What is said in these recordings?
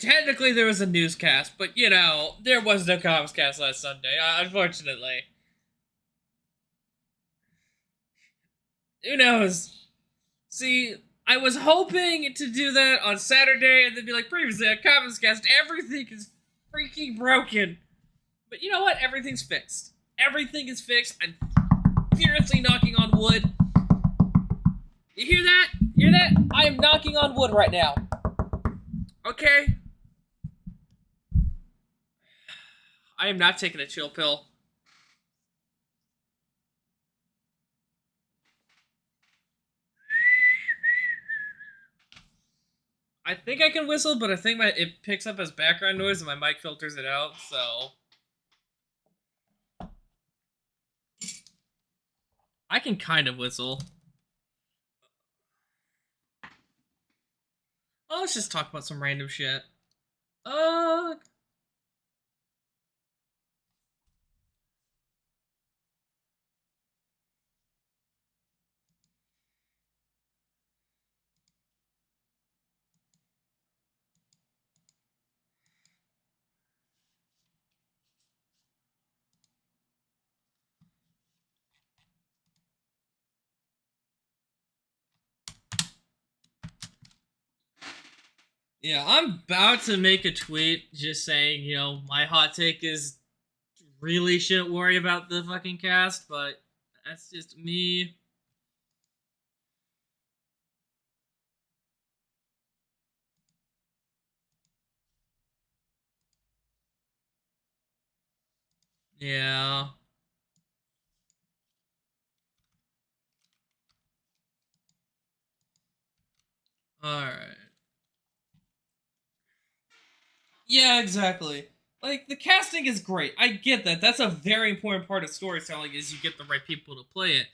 technically there was a newscast, but you know, there was no comics cast last Sunday, unfortunately. Who knows? See, I was hoping to do that on Saturday and then be like, previously at comics cast, everything is freaking broken. But you know what? Everything's fixed. Everything is fixed. I'm furiously knocking on wood. You hear that? You hear that? I am knocking on wood right now. Okay? I am not taking a chill pill. I think I can whistle, but I think it picks up as background noise and my mic filters it out, so... I can kind of whistle. Oh, let's just talk about some random shit. Yeah, I'm about to make a tweet just saying, you know, my hot take is really shouldn't worry about the fucking cast, but that's just me. Yeah. Alright. Yeah, exactly. Like, the casting is great. I get that. That's a very important part of storytelling is you get the right people to play it.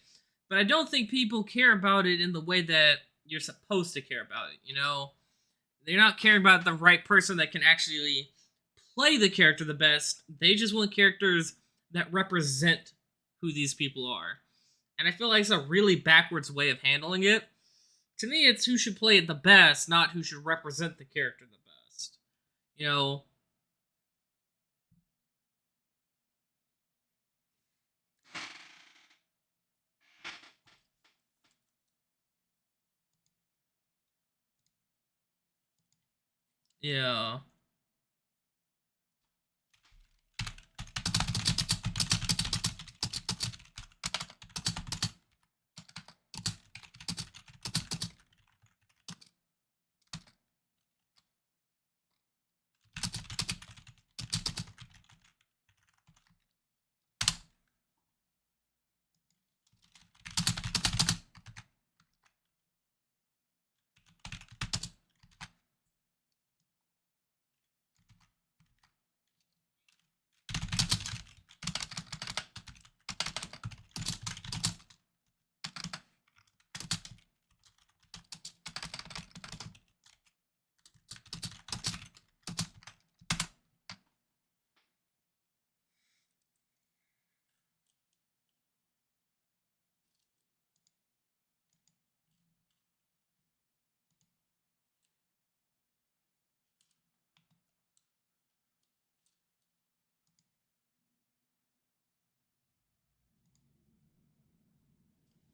But I don't think people care about it in the way that you're supposed to care about it, you know? They're not caring about the right person that can actually play the character the best. They just want characters that represent who these people are. And I feel like it's a really backwards way of handling it. To me, it's who should play it the best, not who should represent the character the best. You know? Yeah.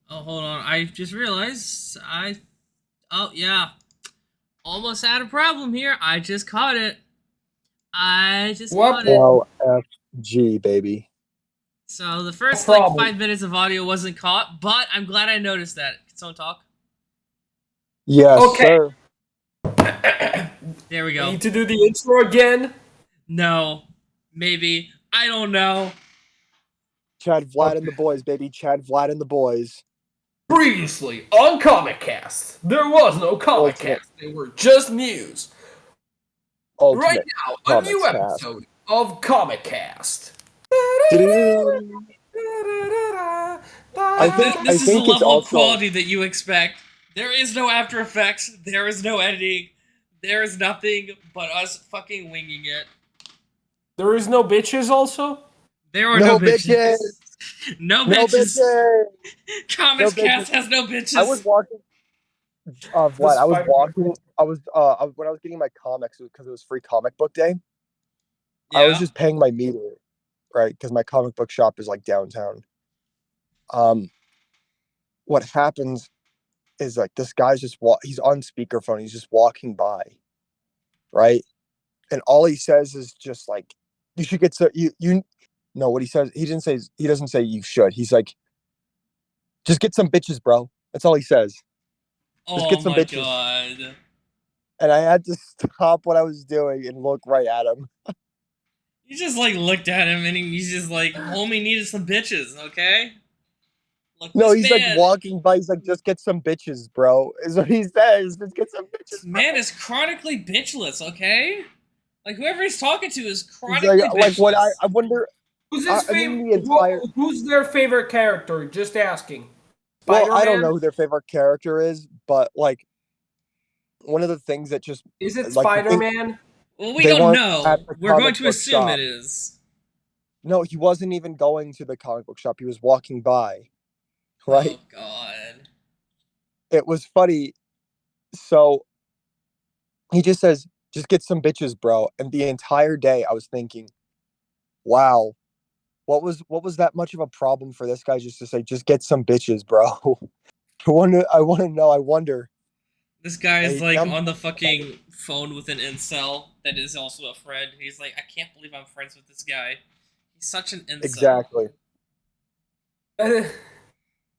Oh, hold on. I just realized Oh, yeah. Almost had a problem here. I just caught it. I just What? caught it. LFG, baby. So the first, No like, problem. 5 minutes of audio wasn't caught, but I'm glad I noticed that. Can someone talk? Yes, Okay. sir. There we I go. need to do the intro again. No. Maybe. I don't know. Chad, Vlad, and the boys, baby. Chad, Vlad, and the boys. Previously on Comic Cast, there was no Comic Ultimate. Cast. They were just news. Ultimate Right now, a new Comics Cast. episode of Comic Cast. This is the think it's level of also- quality that you expect. There is no After Effects. There is no editing. There is nothing but us fucking winging it. There is no bitches also? There are no bitches. bitches. No No bitches. bitches. Comics No Cast bitches. has no bitches. I was walking. Vlad, I was walking when I was getting my comics because it was free comic book day. Yeah. I was just paying my meter, right? Because my comic book shop is like downtown. What happens is like this guy's he's on speakerphone. He's just walking by, right? And all he says is just like, you should get so you know what he says. He doesn't say you should. He's like, just get some bitches, bro. That's all he says. Just Oh get some my bitches. god. And I had to stop what I was doing and look right at him. You just like looked at him and he's just like, homie needed some bitches, okay? Look, No, this he's like man, walking by. He's like, just get some bitches, bro. Is what he says. Just get some this bitches, bro. man is chronically bitchless, okay? Like whoever he's talking to is He's chronically bitchless. like what I wonder. Who's his favorite? The entire. Who's their favorite character? Just asking. Well, I don't Spider-Man? know who their favorite character is, but like one of the things that just Is it like the thing- Spider-Man? Well, we They don't weren't know. at the We're going comic to book assume shop. it is. No, he wasn't even going to the comic book shop. He was walking by. Right? Oh god. It was funny. So he just says, just get some bitches, bro. And the entire day I was thinking, wow, what was that much of a problem for this guy just to say, just get some bitches, bro? I wonder. This guy is Hey, like I'm- on the fucking phone with an incel that is also a friend. He's like, I can't believe I'm friends with this guy. He's such an incel. Exactly.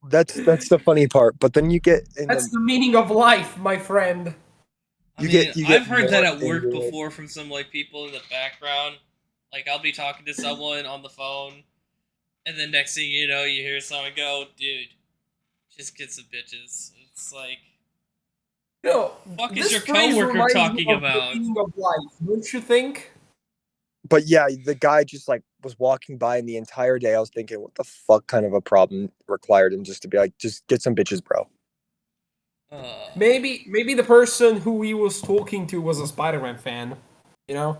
That's the funny part. But then you get That's the meaning of life, my friend. You get I've heard that more at work into it. before from some like people in the background. Like I'll be talking to someone on the phone, and then next thing you know, you hear someone go, "Dude, just get some bitches." It's like, You know, fuck is this your phrase coworker reminds me talking of about? The meaning of life, don't you think? But yeah, the guy just like was walking by, and the entire day I was thinking, what the fuck kind of a problem required him just to be like, just get some bitches, bro. Maybe the person who he was talking to was a Spider-Man fan. You know?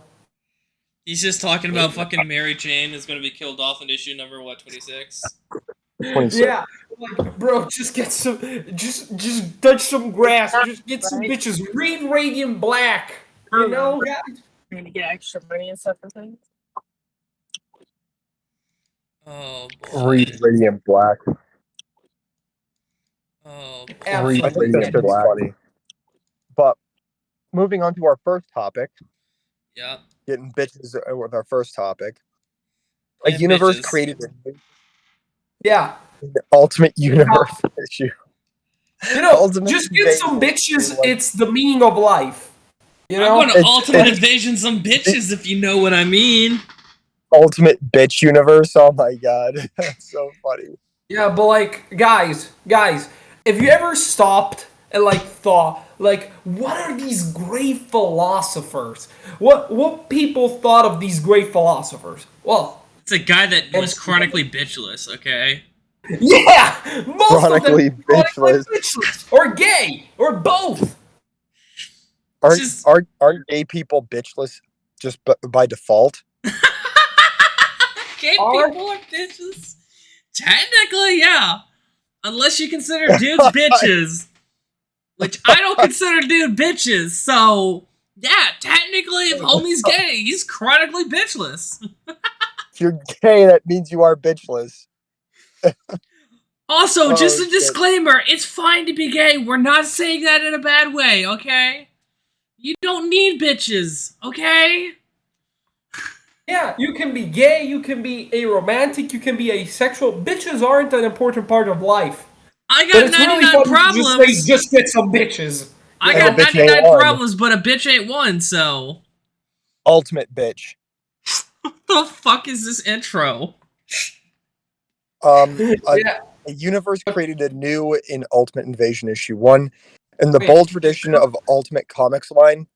He's just talking about fucking Mary Jane is going to be killed off in issue number 26. 26. Yeah, like, bro, just get some, just touch some grass, just get some Right. bitches. Read Radiant Black, you know, guys. Trying to get extra money and stuff and things. Oh boy. Read Radiant Black. Oh boy. Absolutely. I think that's pretty funny. But moving on to our first topic, Yeah. getting bitches with our first topic. A And universe bitches. created Yeah, an Ultimate Universe issue. you know, Ultimate just get some Invasion. bitches. It's the meaning of life. You I'm know, going to It's- Ultimate it's- Invasion some bitches if you know what I mean. Ultimate Bitch Universe. Oh my god. That's so funny. yeah, but like, guys, if you ever stopped and like thought, like, what are these great philosophers? What people thought of these great philosophers? Well, It's a guy that was And- chronically bitchless, okay? yeah, most Chronically of them chronically bitchless. bitchless, or gay, or both. Aren't, Just- aren't gay people bitchless just by default? Gay Are- people are bitches. Technically, yeah. Unless you consider dudes bitches. Which I don't consider dude bitches, so... Yeah, technically, if homie's gay, he's chronically bitchless. If you're gay, that means you are bitchless. Also, just a shit. disclaimer, it's fine to be gay. We're not saying that in a bad way, okay? You don't need bitches, okay? Yeah, you can be gay, you can be aromantic, you can be asexual. Bitches aren't an important part of life. I But got it's really 99 fun to problems. just say, just get some bitches. I Yeah, got bitch ain't 99 one. problems, but a bitch ain't one, so... Ultimate bitch. What the fuck is this intro? Yeah. A universe created anew in Ultimate Invasion issue 1. In the Wait. bold tradition of Ultimate Comics line,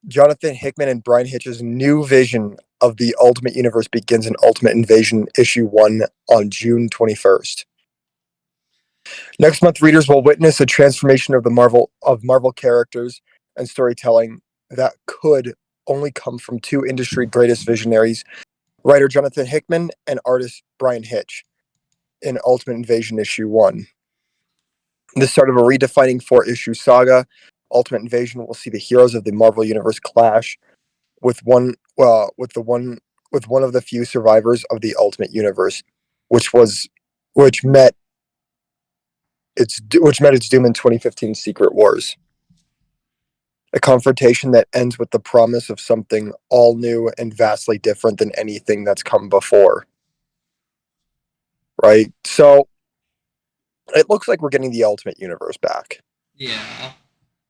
Jonathan Hickman and Brian Hitch's new vision of the Ultimate Universe begins in Ultimate Invasion issue 1 on June 21st. Next month, readers will witness a transformation of Marvel characters and storytelling that could only come from two industry greatest visionaries, writer Jonathan Hickman and artist Brian Hitch, in Ultimate Invasion issue 1. The start of a redefining 4-issue saga Ultimate Invasion will see the heroes of the Marvel Universe clash with one of the few survivors of the Ultimate Universe, which met its doom in 2015 Secret Wars. A confrontation that ends with the promise of something all new and vastly different than anything that's come before. Right? So it looks like we're getting the Ultimate Universe back. Yeah.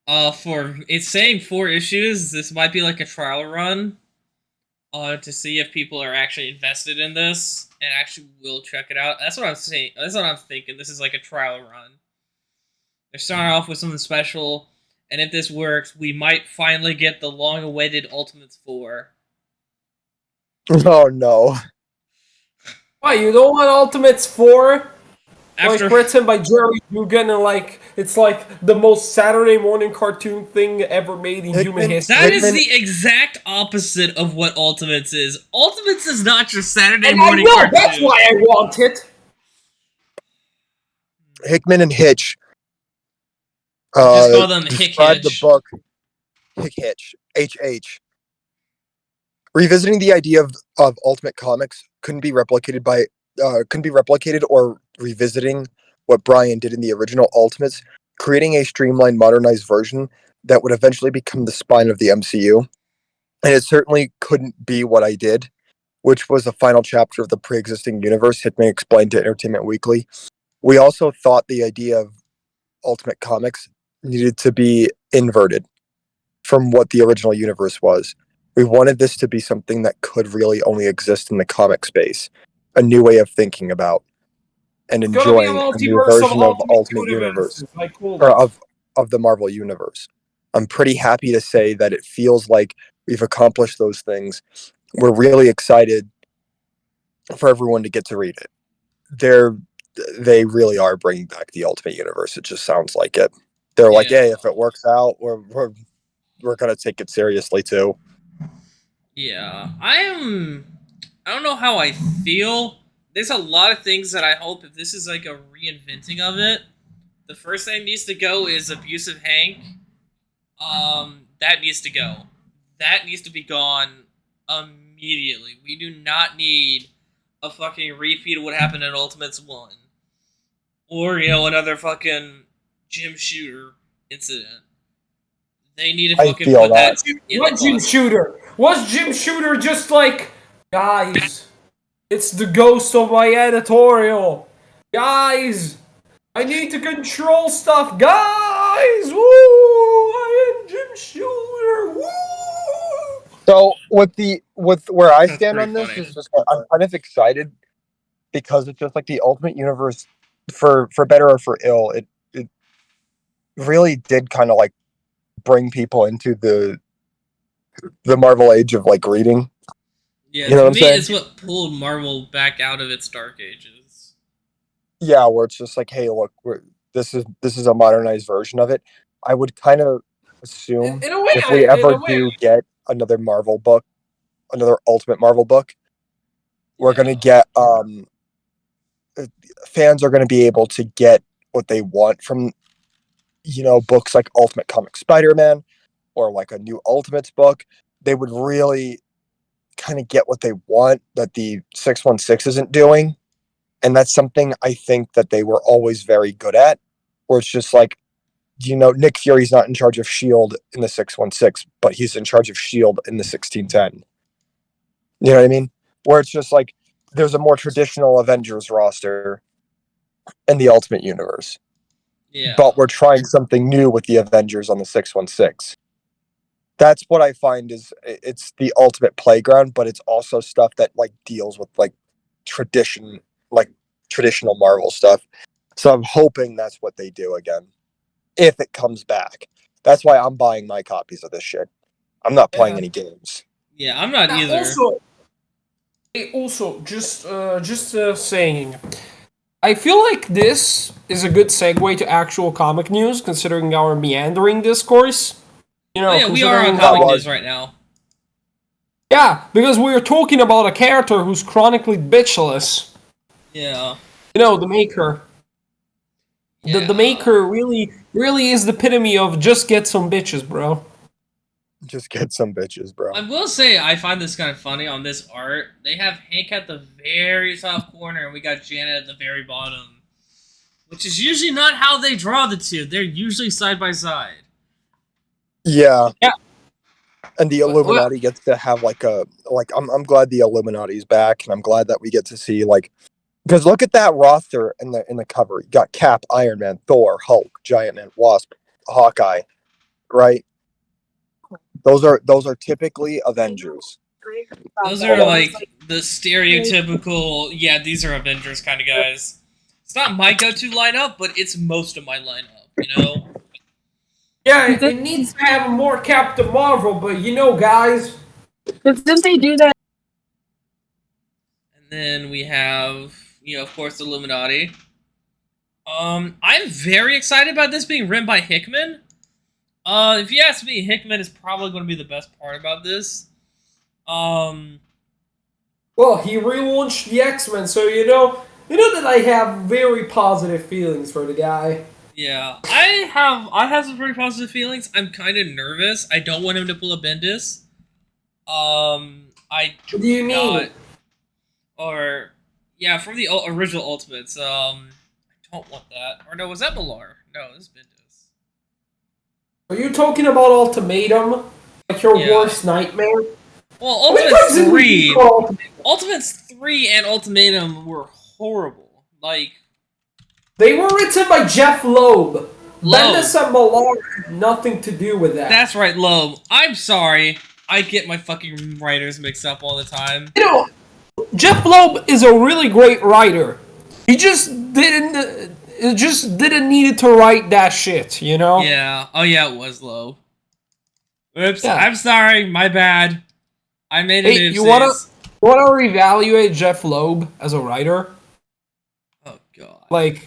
It's saying 4 issues. This might be like a trial run. To see if people are actually invested in this and actually will check it out. That's what I'm saying. That's what I'm thinking. This is like a trial run. They're starting off with something special, and if this works, we might finally get the long-awaited Ultimates 4. Oh no. Why, you don't want Ultimates 4? After Written by Jerry Dugan, and it's like the most Saturday morning cartoon thing ever made in human history. that is the exact opposite of what Ultimates is. Ultimates is not your Saturday morning I know, cartoon. that's why I want it. Hickman and Hitch. Just call them Hick described Hitch. the book Hick Hitch. HH. Revisiting the idea of Ultimate Comics couldn't be replicated or revisiting what Brian did in the original Ultimates, creating a streamlined, modernized version that would eventually become the spine of the MCU. And it certainly couldn't be what I did, which was the final chapter of the pre-existing universe, Hickman explained to Entertainment Weekly. We also thought the idea of Ultimate Comics needed to be inverted from what the original universe was. We wanted this to be something that could really only exist in the comic space, a new way of thinking about and enjoying a new version of Ultimate Universe, or of the Marvel Universe. I'm pretty happy to say that it feels like we've accomplished those things. We're really excited for everyone to get to read it. They really are bringing back the Ultimate Universe. It just sounds like it. They're like, hey, if it works out, we're gonna take it seriously too. Yeah, I don't know how I feel. There's a lot of things that I hope, if this is like a reinventing of it, the first thing needs to go is Abusive Hank. That needs to go. That needs to be gone immediately. We do not need a fucking repeat of what happened in Ultimates 1. Or, another fucking Jim Shooter incident. They need to fucking put that in the Jim Shooter? Was Jim Shooter just like, guys, it's the ghost of my editorial. Guys, I need to control stuff. Guys, woo, I am Jim Shooter. Woo. So with where I stand on this is just I'm kind of excited because it's just like the Ultimate Universe, for better or for ill, it really did kind of like bring people into the Marvel age of like reading. Yeah, to me, it's what pulled Marvel back out of its dark ages. Yeah, where it's just like, hey, look, this is a modernized version of it. I would kind of assume if we ever do get another Marvel book, another Ultimate Marvel book, we're gonna get fans are gonna be able to get what they want from books like Ultimate Comic Spider-Man or like a new Ultimates book. They would really kind of get what they want that the 616 isn't doing. And that's something I think that they were always very good at, where it's just like, Nick Fury's not in charge of S.H.I.E.L.D. in the 616, but he's in charge of S.H.I.E.L.D. in the 1610. You know what I mean? Where it's just like, there's a more traditional Avengers roster in the Ultimate Universe. Yeah. But we're trying something new with the Avengers on the 616. That's what I find is it's the ultimate playground, but it's also stuff that like deals with like traditional Marvel stuff. So I'm hoping that's what they do again, if it comes back. That's why I'm buying my copies of this shit. I'm not playing any games. Yeah, I'm not either. Also, just saying, I feel like this is a good segue to actual comic news, considering our meandering discourse. We are on comic news right now. Yeah, because we are talking about a character who's chronically bitchless. Yeah. The Maker. The maker really is the epitome of just get some bitches, bro. Just get some bitches, bro. I will say I find this kind of funny on this art. They have Hank at the very top corner, and we got Janet at the very bottom, which is usually not how they draw the two. They're usually side by side. Yeah. Yeah. And the Illuminati gets to have I'm glad the Illuminati's back, and I'm glad that we get to see because look at that roster in the cover. You got Cap, Iron Man, Thor, Hulk, Giant Man, Wasp, Hawkeye, right? Those are typically Avengers. Those are like the stereotypical, these are Avengers kind of guys. It's not my go-to lineup, but it's most of my lineup, you know? Yeah, it needs to have more Captain Marvel, but guys. But didn't they do that? And then we have, of course, the Illuminati. I'm very excited about this being written by Hickman. If you ask me, Hickman is probably going to be the best part about this. Well, he relaunched the X-Men, so you know that I have very positive feelings for the guy. Yeah, I have some pretty positive feelings. I'm kind of nervous. I don't want him to pull a Bendis. What do you mean? From the original Ultimates. I don't want that. Or no, was that Millar? No, this is Bendis. Are you talking about Ultimatum? Like your worst nightmare? Well, Ultimates 3... Ultimates 3 and Ultimatum were horrible. They were written by Jeff Loeb. Bendis and Millar had nothing to do with that. That's right, Loeb. I'm sorry. I get my fucking writers mixed up all the time. Jeff Loeb is a really great writer. He just didn't need to write that shit, you know? Yeah. Oh yeah, it was Loeb. Oops. Yeah. I'm sorry. My bad. I made an oopsies. You wanna reevaluate Jeff Loeb as a writer? Oh god.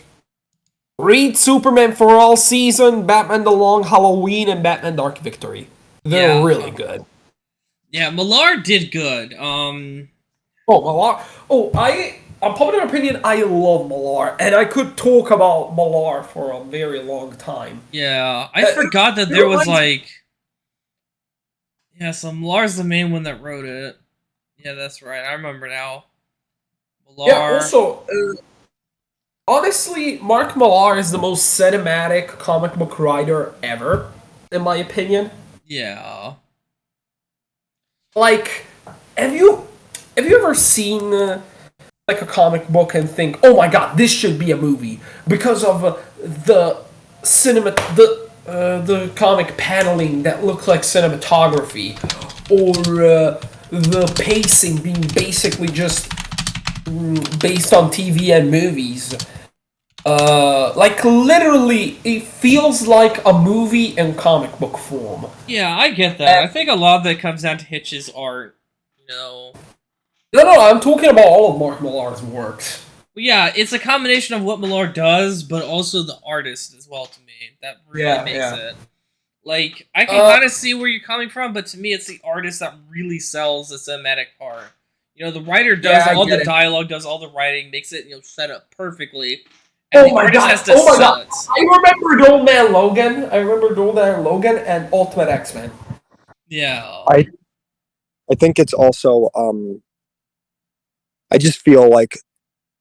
Read Superman for All Season, Batman The Long Halloween, and Batman Dark Victory. They're really good. Yeah, Millar did good. Millar. Unpopular opinion, I love Millar, and I could talk about Millar for a very long time. Yeah, I forgot that there was so Millar's the main one that wrote it. Yeah, that's right. I remember now. Millar. Yeah, also, honestly, Mark Millar is the most cinematic comic book writer ever, in my opinion. Yeah. Have you ever seen a comic book and think, oh my god, this should be a movie because of the comic paneling that looks like cinematography, or the pacing being basically just based on TV and movies. Literally, it feels like a movie in comic book form. Yeah, I get that. I think a lot of that comes down to Hitch's art, No, I'm talking about all of Mark Millar's works. Well, yeah, it's a combination of what Millar does, but also the artist as well to me. That really makes it. I can kind of see where you're coming from, but to me, it's the artist that really sells the cinematic part. The writer does all the dialogue, does all the writing, makes it set up perfectly. And the artist has to sell it. I remember Old Man Logan. And Ultimate X-Men. Yeah. I think it's also I just feel like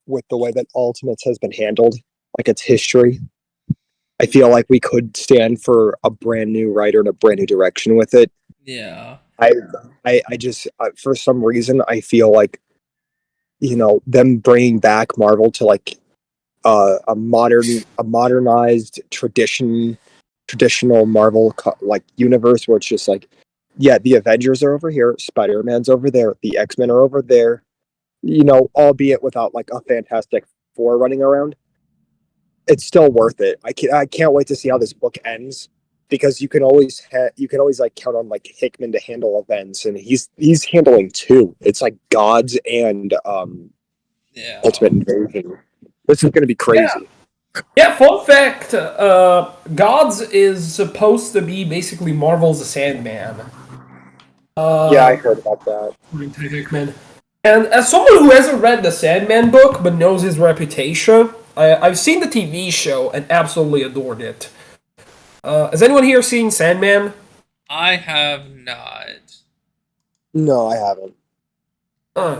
with the way that Ultimates has been handled, its history, I feel like we could stand for a brand new writer and a brand new direction with it. Yeah. I just for some reason I feel like them bringing back Marvel to a modernized traditional Marvel universe where it's just the Avengers are over here, Spider-Man's over there, the X-Men are over there, albeit without a Fantastic Four running around. It's still worth it. I can't wait to see how this book ends, because you can always count on Hickman to handle events, and he's handling two. It's Gods and Ultimate Invasion. This is going to be crazy. Yeah, fun fact, Gods is supposed to be basically Marvel's Sandman. I heard about that. Hickman. And as someone who hasn't read the Sandman book but knows his reputation, I've seen the TV show and absolutely adored it. Has anyone here seen Sandman? I have not. No, I haven't.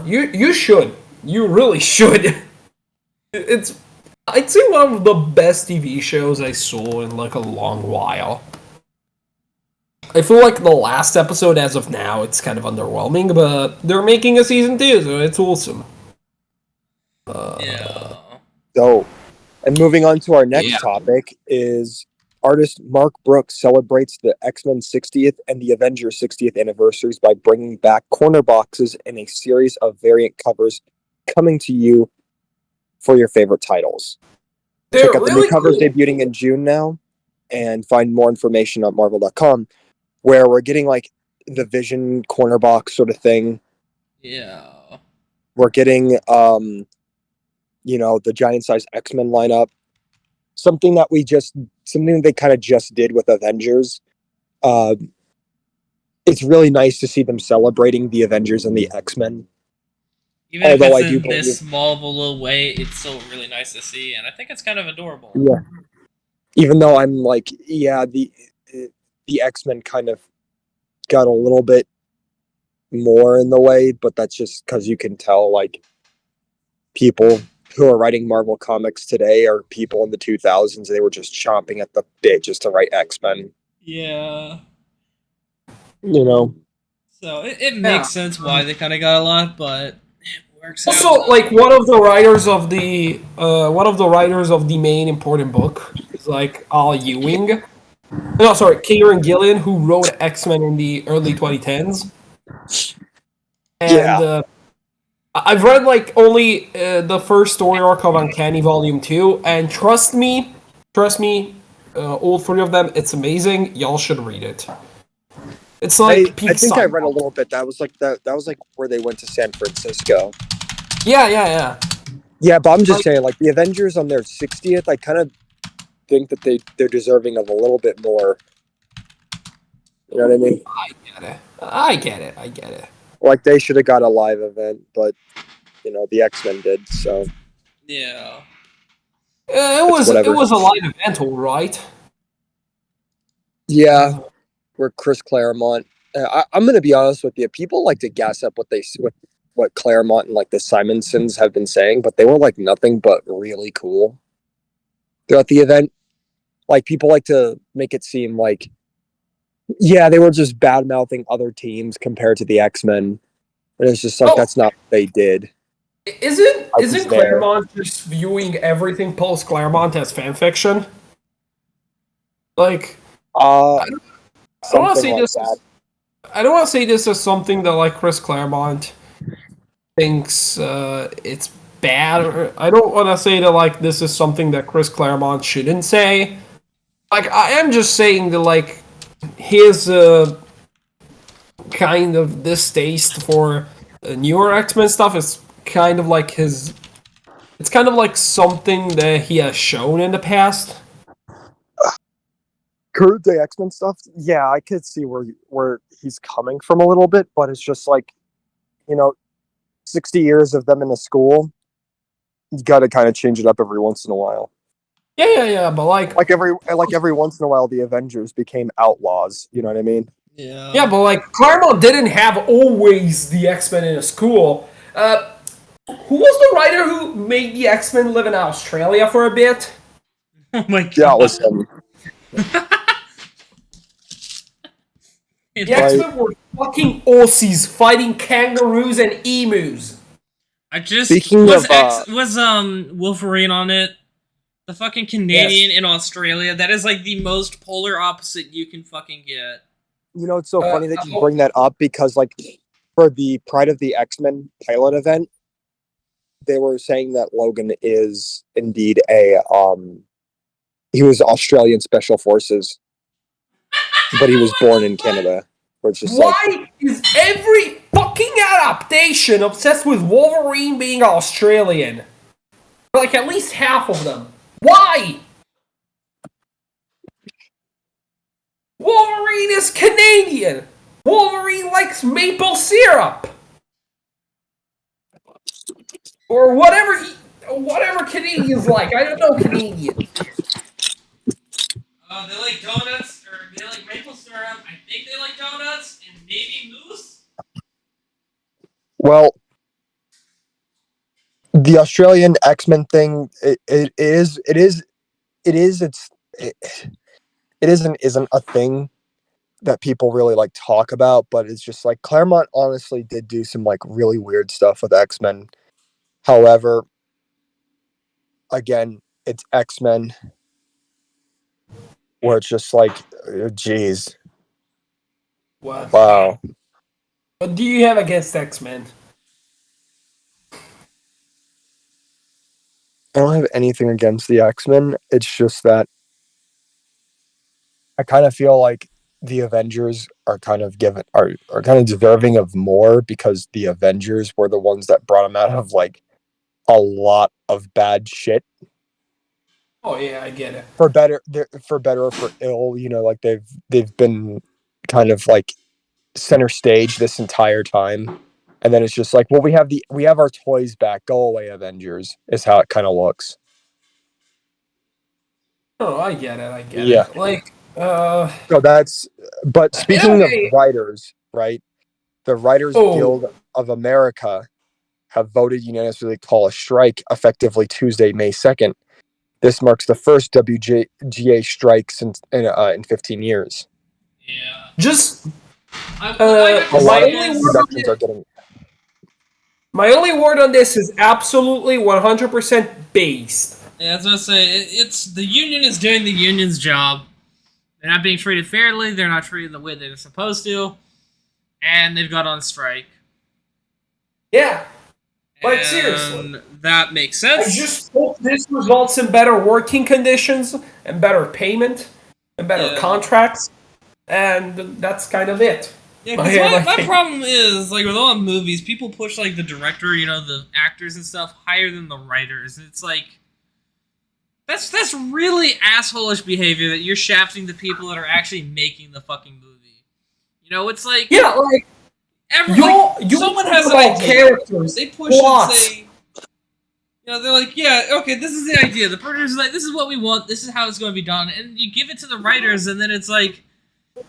You should. You really should. It's, I'd say, one of the best TV shows I saw in like a long while. I feel like the last episode, as of now, it's kind of underwhelming, but they're making a season 2, so it's awesome. Yeah. So, and moving on to our next topic is artist Mark Brooks celebrates the X-Men 60th and the Avengers 60th anniversaries by bringing back corner boxes in a series of variant covers coming to you for your favorite titles. They're Check out the really new covers cool. debuting in June now, and find more information on Marvel.com, where we're getting like the Vision corner box sort of thing. Yeah. We're getting the giant size X-Men lineup. Something that they kind of just did with Avengers. It's really nice to see them celebrating the Avengers and the X-Men. Even Although if I it's do in this believe- small of a little way, it's still really nice to see, and I think it's kind of adorable. Yeah. Even though I'm like, yeah, the X-Men kind of got a little bit more in the way, but that's just because you can tell like people who are writing Marvel comics today are people in the 2000s. They were just chomping at the bit just to write X-Men. Yeah. You know. So it makes sense why they kind of got a lot, but it works out. Also, like one of the writers of the main important book is like Ewing. No, sorry, Kieran Gillen, who wrote X-Men in the early 2010s. And I've read like only the first story arc of Uncanny Volume 2, and trust me, all three of them, it's amazing. Y'all should read it. It's like I think I read a little bit. That was like where they went to San Francisco. Yeah. Yeah, but I'm just saying, like the Avengers on their 60th, I kind of think that they're deserving of a little bit more. You know what I mean? I get it. Like they should have got a live event, but the X-Men did. So Yeah. It was a live event, all right. yeah, where Chris Claremont. I'm gonna be honest with you. People like to gas up what Claremont and like the Simonsons have been saying, but they were like nothing but really cool throughout the event. Like people like to make it seem like, yeah, they were just bad mouthing other teams compared to the X-Men, and it's just like that's not what they did. Isn't Claremont just viewing everything post Claremont as fan fiction? Like, I don't want to say this. I don't want to say this as something that like Chris Claremont thinks it's bad. Or I don't want to say that like this is something that Chris Claremont shouldn't say. Like, I am just saying that like his kind of distaste for newer X-Men stuff is kind of like his. It's kind of like something that he has shown in the past. The X-Men stuff, yeah, I could see where he's coming from a little bit, but it's just like, 60 years of them in a school, you got to kind of change it up every once in a while. Yeah, but like every once in a while, the Avengers became outlaws. You know what I mean? Yeah. Yeah, but like Claremont didn't have always the X-Men in a school. Who was the writer who made the X-Men live in Australia for a bit? Oh my god. Yeah, it was him. The X-Men were fucking Aussies fighting kangaroos and emus. Was Wolverine on it? The fucking Canadian in Australia. That is like the most polar opposite you can fucking get. It's so funny that you bring that up because like for the Pride of the X-Men pilot event, they were saying that Logan is indeed he was Australian Special Forces, but he was born in Canada. Why is every fucking adaptation obsessed with Wolverine being Australian? Like at least half of them. Why? Wolverine is Canadian. Wolverine likes maple syrup. Or whatever whatever Canadians like. I don't know Canadians. They like donuts, or they like maple syrup. I think they like donuts, and maybe moose. Well, the Australian X-Men thing, it isn't a thing that people really like talk about, but it's just like Claremont honestly did do some like really weird stuff with X-Men. However, again, it's X-Men where it's just like, geez, What? wow. What do you have against X-Men? I don't have anything against the X-Men. It's just that I kind of feel like the Avengers are kind of deserving of more because the Avengers were the ones that brought them out of like a lot of bad shit. Oh yeah, I get it. For better or for ill, like they've been kind of like center stage this entire time. And then it's just like, well, we have our toys back. Go away, Avengers, is how it kind of looks. Oh, I get it. I get Yeah. it. Like, So but speaking of writers, right? The Writers Guild of America have voted unanimously to call a strike effectively Tuesday, May 2nd. This marks the first WGA strike since in 15 years. Yeah. just I A my lot of only word productions are getting. my only word on this is absolutely 100% based. Yeah, that's what I say. It's the union is doing the union's job. They're not being treated fairly. They're not treated the way they're supposed to, and they've got on strike. Yeah, like And seriously. that makes I sense. just hope this results in better working conditions and better payment and better contracts, and that's kind of it. Yeah, because my problem is, like, with all the movies, people push, like, the director, the actors and stuff, higher than the writers. It's like, that's really asshole-ish behavior that you're shafting the people that are actually making the fucking movie. It's like... Yeah, like, someone has an idea. Characters, they push and say... they're like, yeah, okay, this is the idea. The producer's like, this is what we want. This is how it's going to be done. And you give it to the writers, and then it's like...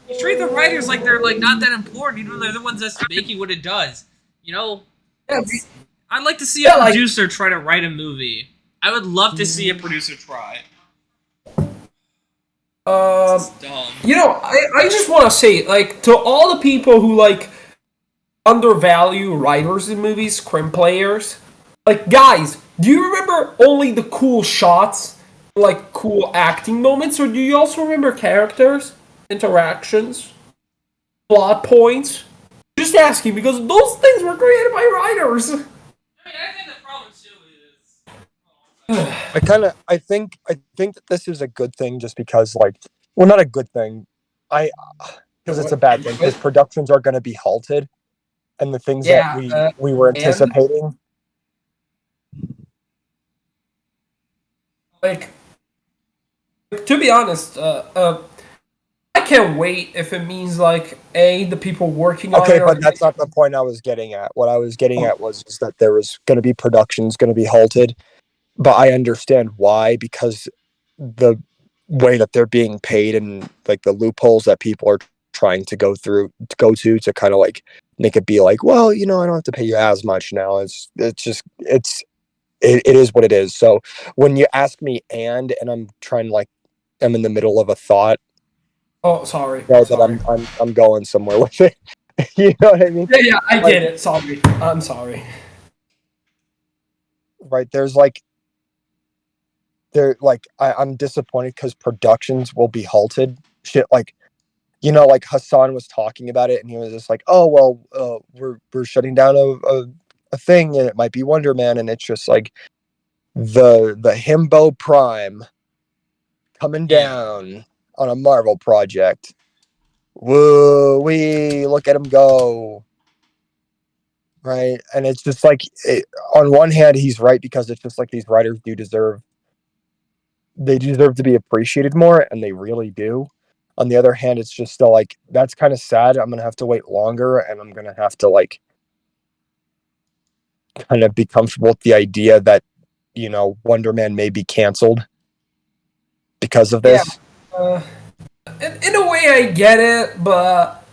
You treat the writers like they're like not that important, even though they're the ones that's making what it does. I'd like to see a producer try to write a movie. I would love to see a producer try. It's dumb. I just want to say, like, to all the people who like undervalue writers in movies, screenplayers, like, guys, do you remember only the cool shots, like cool acting moments, or do you also remember characters? Interactions, plot points. Just asking because those things were created by writers. I mean, I think the problem too is. I think that this is a good thing, just because, like, well, not a good thing. Because it's a bad thing. Because productions are going to be halted, and the things that we were anticipating. Like, to be honest, I can't wait if it means, like, the people working on it. Okay, but that's not the point I was getting at. What I was getting at was that there was going to be productions going to be halted, but I understand why, because the way that they're being paid and, like, the loopholes that people are trying to go to kind of, like, make it be like, well, I don't have to pay you as much now. It is what it is. So when you ask me and I'm trying to, like, I'm in the middle of a thought. Oh, sorry. That I'm going somewhere with it. You know what I mean? Yeah, I get it. Sorry. I'm sorry. Right, I'm disappointed because productions will be halted. Shit, like, like Hassan was talking about it, and he was just like, oh, well, we're shutting down a thing, and it might be Wonder Man, and it's just like the Himbo Prime coming down on a Marvel project. Woo, we look at him go. Right, and it's just like, on one hand, he's right, because it's just like these writers deserve to be appreciated more, and they really do. On the other hand, it's just still like, that's kind of sad. I'm gonna have to wait longer, and I'm gonna have to, like, kind of be comfortable with the idea that Wonder Man may be canceled because of this. In a way, I get it, but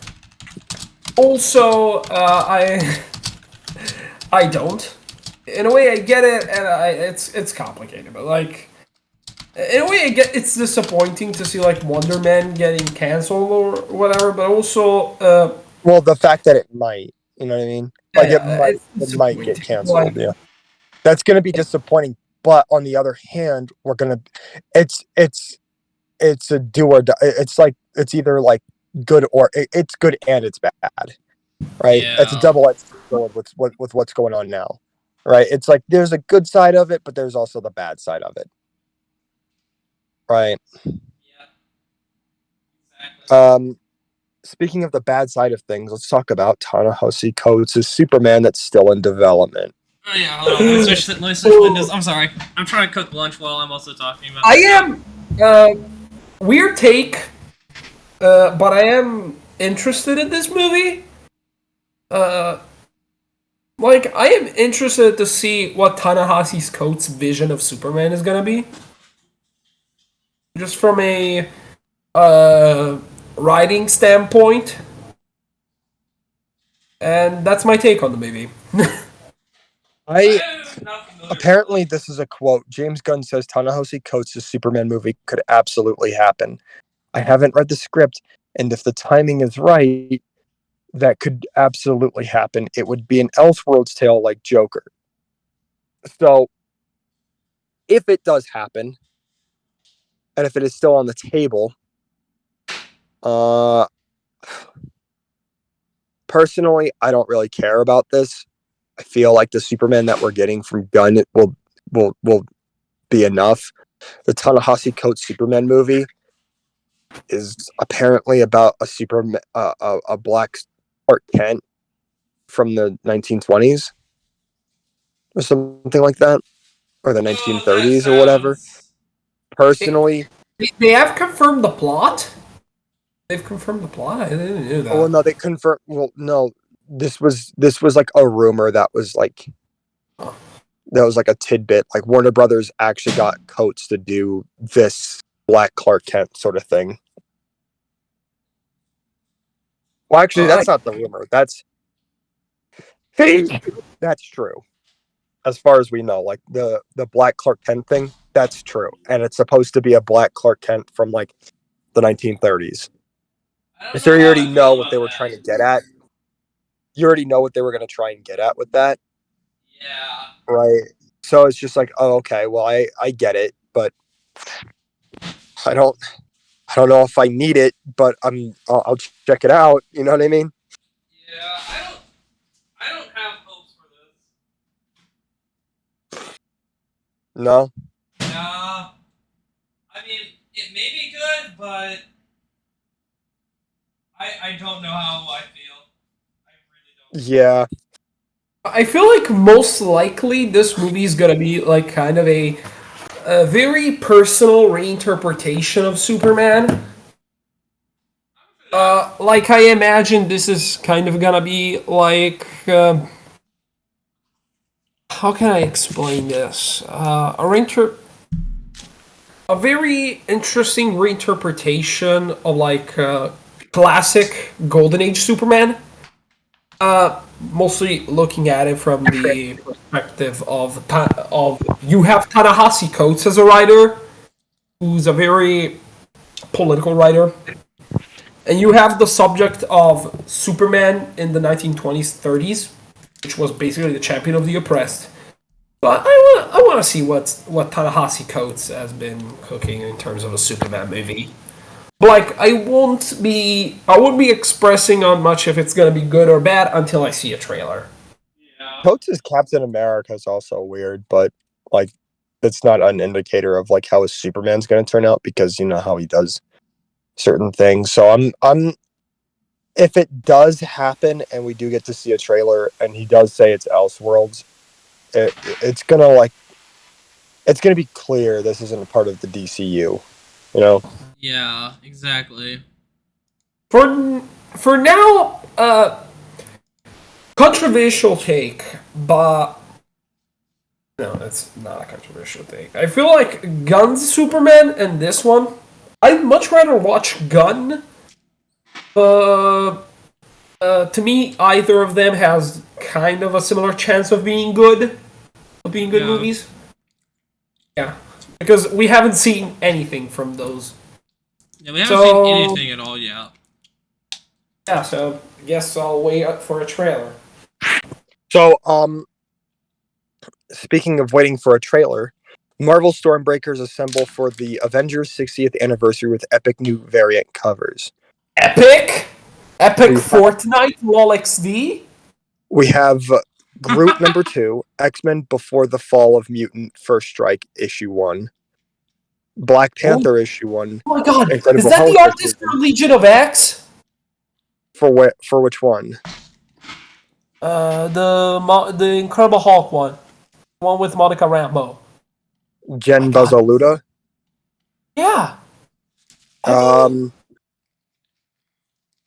also I don't. In a way, I get it, and it's complicated, but like, in a way, I get it's disappointing to see like Wonder Man getting canceled or whatever, but also, well, the fact that it might, you know what I mean? Like it might get canceled. Like, yeah, that's gonna be disappointing. But on the other hand, it's a do or die. It's either like good or it's good and it's bad, right? Yeah. It's a double-edged sword with what's going on now, right? It's like there's a good side of it, but there's also the bad side of it, right? Yeah. Exactly. Speaking of the bad side of things, let's talk about Ta-Nehisi Coates' Superman that's still in development. Oh yeah, hold on. Let me switch windows. I'm sorry. I'm trying to cook lunch while I'm also talking about. I am weird take, but I am interested in this movie. Like I am interested to see what Ta-Nehisi Coates' vision of Superman is gonna be. Just from a writing standpoint, and that's my take on the movie. Apparently, this is a quote. James Gunn says Ta-Nehisi Coates' Superman movie could absolutely happen. I haven't read the script, and if the timing is right, that could absolutely happen. It would be an Elseworlds tale like Joker. So, if it does happen, and if it is still on the table, personally, I don't really care about this. I feel like the Superman that we're getting from Gunn will be enough. The Ta-Nehisi Coates Superman movie is apparently about a black Clark Kent from the 1920s or something like that, or the 1930s or whatever. Personally, they have confirmed the plot. They've confirmed the plot. I didn't know that. oh no, they confirmed. Well, no, this was like a rumor that was like a tidbit. Like Warner Brothers actually got Coates to do this Black Clark Kent sort of thing. Well, actually, that's not the rumor. That's true. As far as we know, like the Black Clark Kent thing, that's true, and it's supposed to be a Black Clark Kent from like the 1930s. So you already know what they were trying to get at. You already know what they were going to try and get at with that. Yeah. Right. So it's just like, oh, okay, well, I get it, but I don't know if I need it, but I'll check it out. You know what I mean? Yeah, I don't have hopes for this. No. Yeah. I mean, it may be good, but I don't know how I feel. I really don't. Yeah. I feel like most likely this movie is gonna be like kind of a very personal reinterpretation of Superman. Like I imagine this is kind of gonna be like how can I explain this? A very interesting reinterpretation of like classic Golden Age Superman. Mostly looking at it from the perspective of you have Ta-Nehisi Coates as a writer, who's a very political writer, and you have the subject of Superman in the 1920s, 30s, which was basically the champion of the oppressed. But I want to see what Ta-Nehisi Coates has been cooking in terms of a Superman movie. But like I won't be expressing on much if it's gonna be good or bad until I see a trailer. Yeah. Coates' Captain America is also weird, but like it's not an indicator of like how his Superman's going to turn out because you know how he does certain things. So I'm if it does happen and we do get to see a trailer and he does say it's Elseworlds, it's gonna be clear this isn't a part of the DCU, you know. Yeah, exactly. For now, controversial take, but No, that's not a controversial thing. I feel like Gunn's Superman and this one, I'd much rather watch Gunn. To me, either of them has kind of a similar chance of being good movies. Yeah, because we haven't seen anything from those. Yeah, we haven't seen anything at all yet. Yeah, so I guess I'll wait up for a trailer. So, speaking of waiting for a trailer, Marvel Stormbreakers assemble for the Avengers 60th anniversary with epic new variant covers. Epic Fortnite LOL XD. We have Groot number 2, X-Men Before the Fall of Mutant First Strike issue 1, Black Panther issue 1. Oh my god, Incredible is that Hulk the artist issue for Legion of X? For which one? The Incredible Hulk one. One with Monica Rambeau. Jen Bazzaluda. Yeah.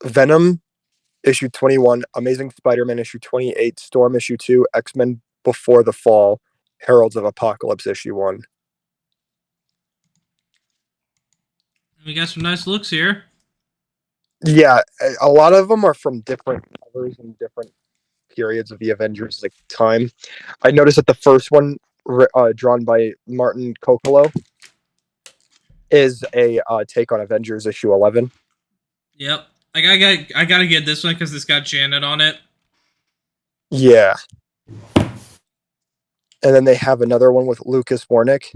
Venom issue 21, Amazing Spider-Man issue 28, Storm issue 2, X-Men Before the Fall, Heralds of Apocalypse issue 1. We got some nice looks here. Yeah, a lot of them are from different covers and different periods of the Avengers like time. I noticed that the first one, drawn by Martin Kokolo, is a take on Avengers issue 11. Yep. I gotta get this one because it's got Janet on it. Yeah. And then they have another one with Lucas Warnick.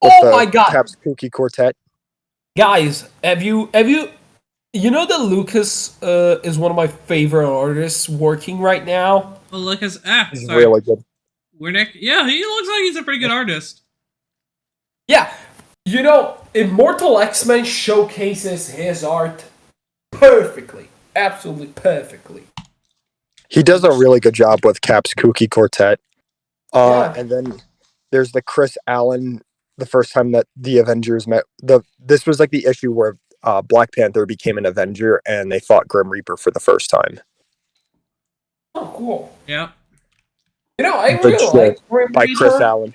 Oh my god. Cap's Kooky Quartet. Guys, have you you know that Lucas is one of my favorite artists working right now? Oh, Lucas. He's Sorry. really good. Wernick. Yeah, he looks like he's a pretty good artist. Yeah. You know, Immortal X-Men showcases his art perfectly. Absolutely perfectly. He does a really good job with Cap's Kooky Quartet. Yeah. And then there's the Chris Allen, the first time that the Avengers met. This was like the issue where Black Panther became an Avenger and they fought Grim Reaper for the first time. Oh, cool. Yeah. You know, I Good really shit like Grim by Reaper. Chris Allen.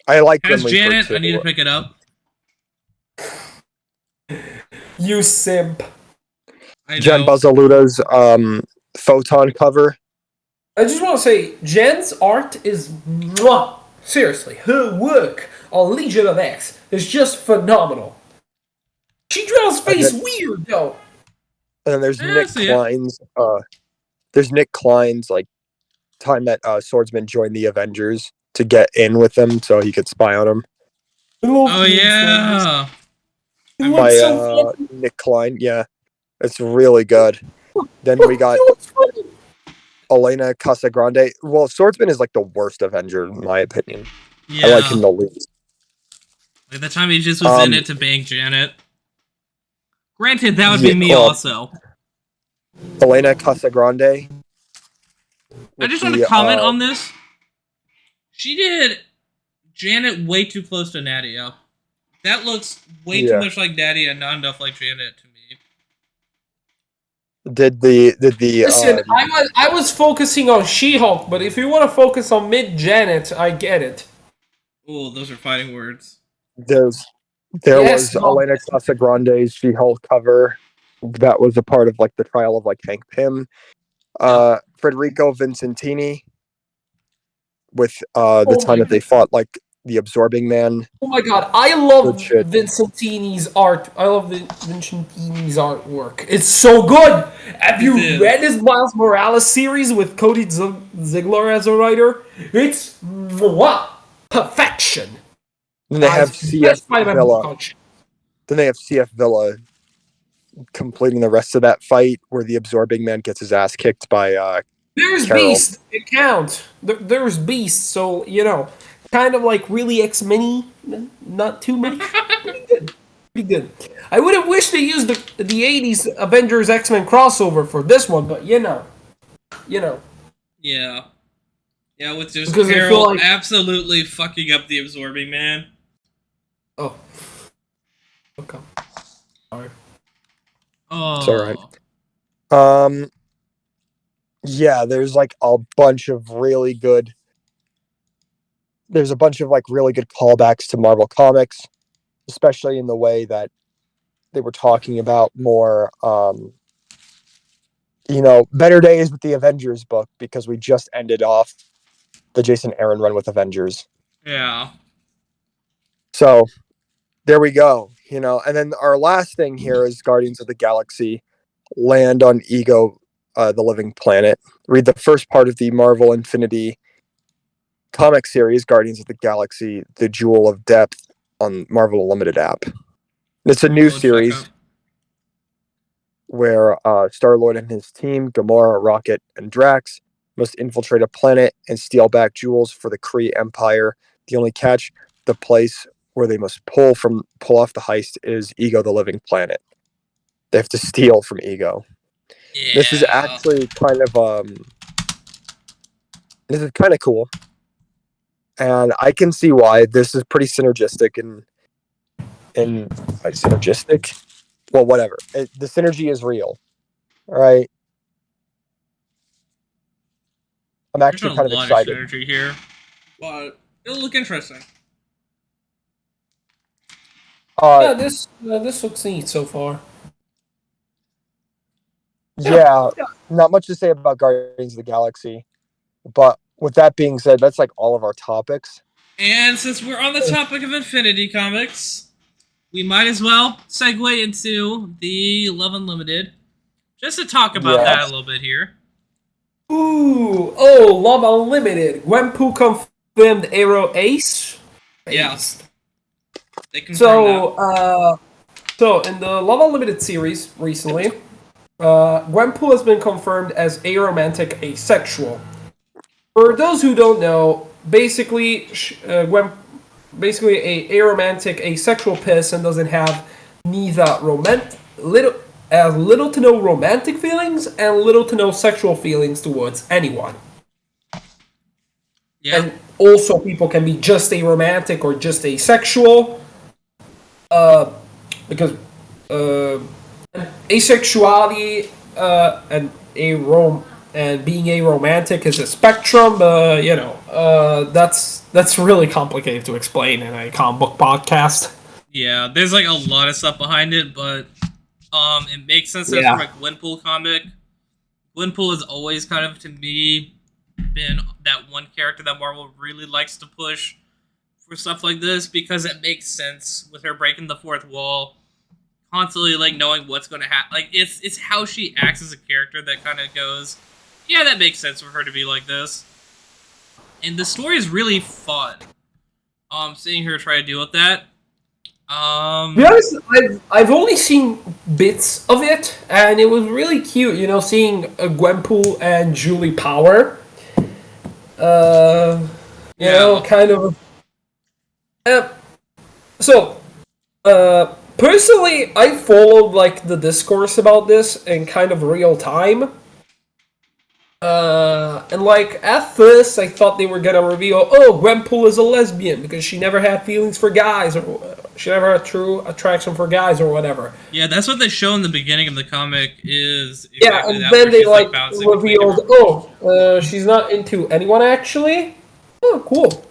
I like Grim As Reaper Janet, too. I need to pick it up. You simp. I Jen know. Bazzaluda's Photon cover. I just want to say, Jen's art is mwah. Seriously, her work on Legion of X is just phenomenal. She draws face weird though. And then there's Yeah, I Nick see it. Klein's. There's Nick Klein's like time that Swordsman joined the Avengers to get in with them so he could spy on them. Oh yeah. He By looks so funny. Nick Klein. Yeah, it's really good. Then we got He looks funny. Elena Casagrande. Well, Swordsman is like the worst Avenger in my opinion. Yeah. I like him the least. Like the time he just was in it to bang Janet. Granted, that would be me also. Elena Casagrande. I just want to comment on this. She did Janet way too close to Nadia. That looks way too much like Nadia and not enough like Janet to me. Did the Listen, I was focusing on She-Hulk, but if you want to focus on Mid-Janet, I get it. Oh, those are fighting words. there was Elena Casagrande's She-Hulk cover that was a part of like the trial of like Hank Pym. Federico Vincentini with the time that they fought like the Absorbing Man. Oh my god, I love Good shit. Vincentini's art. I love Vincentini's artwork. It's so good! Have you read this Miles Morales series with Cody Ziegler as a writer? It's perfection. Then they have CF Villa. Then they have CF Villa completing the rest of that fight where the Absorbing Man gets his ass kicked by There's Carol. Beast. It counts. There's Beast, so, you know, kind of like really X-Men-y. Not too much. Pretty good. Pretty good. I would have wished they used the 80s Avengers X-Men crossover for this one, but you know. Yeah. Yeah, with just Because I feel Carol like- absolutely fucking up the Absorbing Man. Oh. Okay. Sorry. Oh. It's alright. Yeah, there's like a bunch of really good there's a bunch of like really good callbacks to Marvel Comics, especially in the way that they were talking about more, better days with the Avengers book, because we just ended off the Jason Aaron run with Avengers. Yeah. So there we go. And then our last thing here is Guardians of the Galaxy land on Ego, the living planet. Read the first part of the Marvel Infinity comic series, Guardians of the Galaxy, The Jewel of Depth, on Marvel Unlimited app. It's a new series where Star-Lord and his team, Gamora, Rocket, and Drax, must infiltrate a planet and steal back jewels for the Kree Empire. The only catch, the place where they must pull off the heist, is Ego, the living planet. They have to steal from Ego. Yeah. This is actually kind of cool, and I can see why. This is pretty synergistic and synergistic. Well, whatever. The synergy is real, right? I'm actually kind of excited. There's a lot of synergy here, but it'll look interesting. Yeah, this looks neat so far. Yeah, not much to say about Guardians of the Galaxy, but with that being said, that's like all of our topics. And since we're on the topic of Infinity Comics, we might as well segue into the Love Unlimited, just to talk about that a little bit here. Ooh, oh, Love Unlimited. Gwenpool confirmed Arrow Ace. Yes. They confirmed that. So in the Love Unlimited series recently, Gwenpool has been confirmed as aromantic asexual. For those who don't know, basically, a aromantic asexual person doesn't have neither little to no romantic feelings and little to no sexual feelings towards anyone. Yeah. And also, people can be just aromantic or just asexual, because asexuality and being aromantic is a spectrum. That's really complicated to explain in a comic book podcast. Yeah, there's like a lot of stuff behind it, but it makes sense as from a Gwenpool comic. Gwenpool has always kind of, to me, been that one character that Marvel really likes to push for stuff like this, because it makes sense with her breaking the fourth wall, constantly like knowing what's going to happen. Like it's how she acts as a character that kind of goes, yeah, that makes sense for her to be like this. And the story is really fun. Seeing her try to deal with that. To be honest, I've only seen bits of it, and it was really cute, seeing Gwenpool and Julie Power. Kind of. Personally, I followed like the discourse about this in kind of real time. And like at first, I thought they were gonna reveal, Gwenpool is a lesbian because she never had feelings for guys, or she never had true attraction for guys, or whatever. Yeah, that's what they show in the beginning of the comic. Is exactly and then they like revealed, she's not into anyone actually. Oh, cool.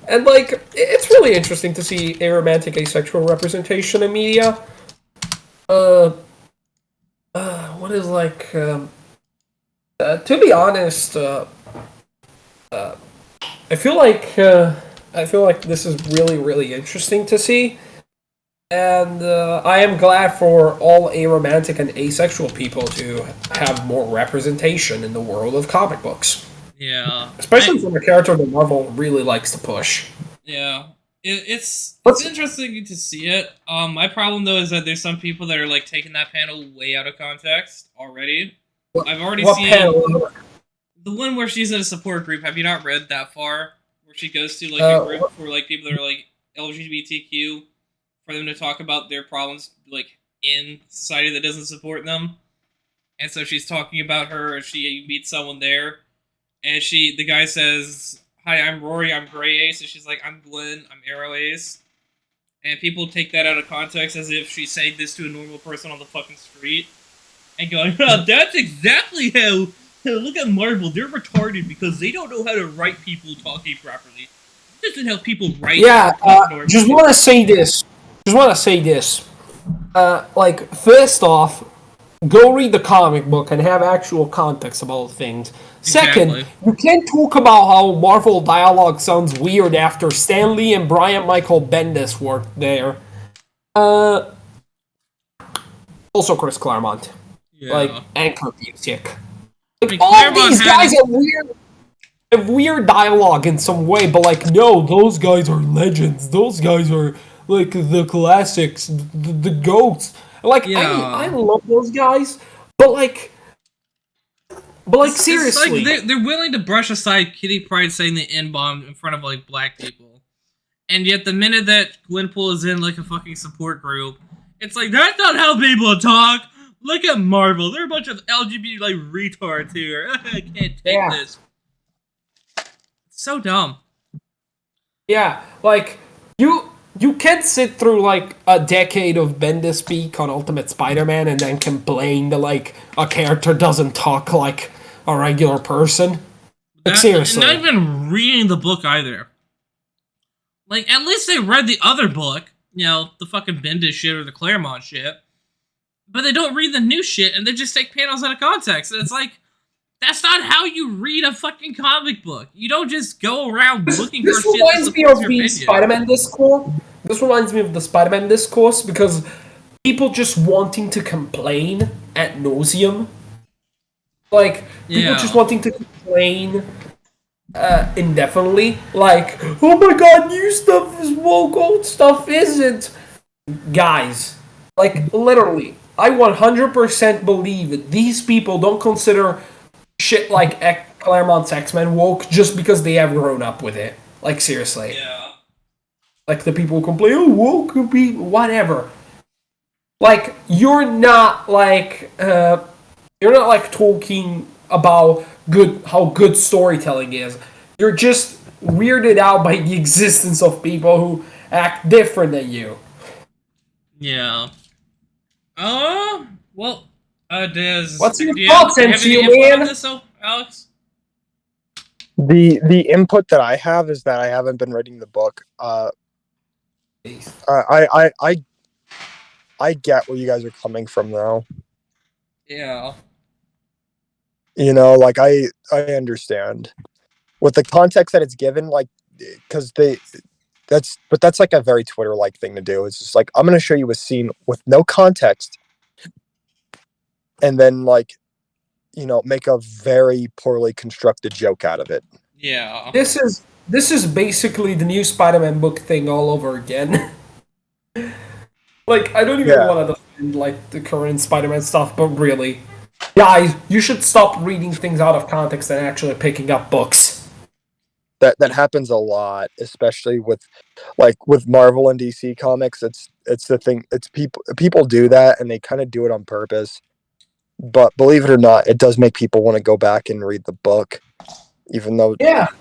And like, it's really interesting to see aromantic asexual representation in media. What is like? To be honest, I feel like this is really, really interesting to see, and I am glad for all aromantic and asexual people to have more representation in the world of comic books. Yeah, especially from a character that Marvel really likes to push. Yeah, it's interesting to see it. My problem though is that there's some people that are like taking that panel way out of context already. I've already seen panel? The one where she's in a support group. Have you not read that far? Where she goes to like a group for like people that are like LGBTQ, for them to talk about their problems like in society that doesn't support them. And so she's talking about her, she meets someone there, and the guy says, "Hi, I'm Rory, I'm Gray Ace," and she's like, "I'm Gwen, I'm Arrow Ace." And people take that out of context as if she's saying this to a normal person on the fucking street. And going, "Oh, that's exactly how Look at Marvel. They're retarded because they don't know how to write people talking properly. This isn't how people write. Yeah, just want to say this. Like, first off, go read the comic book and have actual context about things. Second, Exactly. you can't talk about how Marvel dialogue sounds weird after Stan Lee and Brian Michael Bendis worked there. Also Chris Claremont. Yeah. Like, anchor music. I Like, mean, all of Claremont these had guys it- have weird dialogue in some way, but like, no, those guys are legends. Those guys are like the classics, the goats. Like, Yeah. I love those guys, but like, seriously, It's like they're willing to brush aside Kitty Pryde saying the N-bomb in front of like black people, and yet the minute that Gwenpool is in like a fucking support group, it's like that's not how people talk. Look at Marvel; they're a bunch of LGBT like retards here. I can't take this. It's so dumb. yeah, like you can't sit through like a decade of Bendis speak on Ultimate Spider-Man and then complain that like a character doesn't talk like a regular person. Like, seriously. And not even reading the book either. Like, at least they read the other book, you know, the fucking Bendis shit or the Claremont shit. But they don't read the new shit, and they just take panels out of context. And it's like, that's not how you read a fucking comic book. You don't just go around looking for This shit that reminds me supports of your the opinion. Spider-Man discourse. This reminds me of the Spider-Man discourse because people just wanting to complain ad nauseum. Like, people Yeah. just wanting to complain indefinitely. Like, oh my god, new stuff is woke, old stuff isn't. Guys, like, literally, I 100% believe that these people don't consider shit like Claremont's X-Men woke just because they have grown up with it. Like, seriously. Yeah. Like, the people who complain, oh, woke could be whatever. Like, you're not like talking about how good storytelling is. You're just weirded out by the existence of people who act different than you. Yeah. Well, does... What's your do thoughts, do you have any MCU-Man? input on this, though, Alex? The input that I have is that I haven't been reading the book. I get where you guys are coming from, though. Yeah. You know, like I understand with the context that it's given, like, because that's like a very Twitter-like thing to do. It's just like, I'm going to show you a scene with no context, and then like, you know, make a very poorly constructed joke out of it. Yeah. This is basically the new Spider-Man book thing all over again. Like, I don't even want to defend like the current Spider-Man stuff, but really, guys, you should stop reading things out of context and actually picking up books. That happens a lot, especially with Marvel and DC comics. It's the thing. It's people do that, and they kind of do it on purpose. But believe it or not, it does make people want to go back and read the book, even though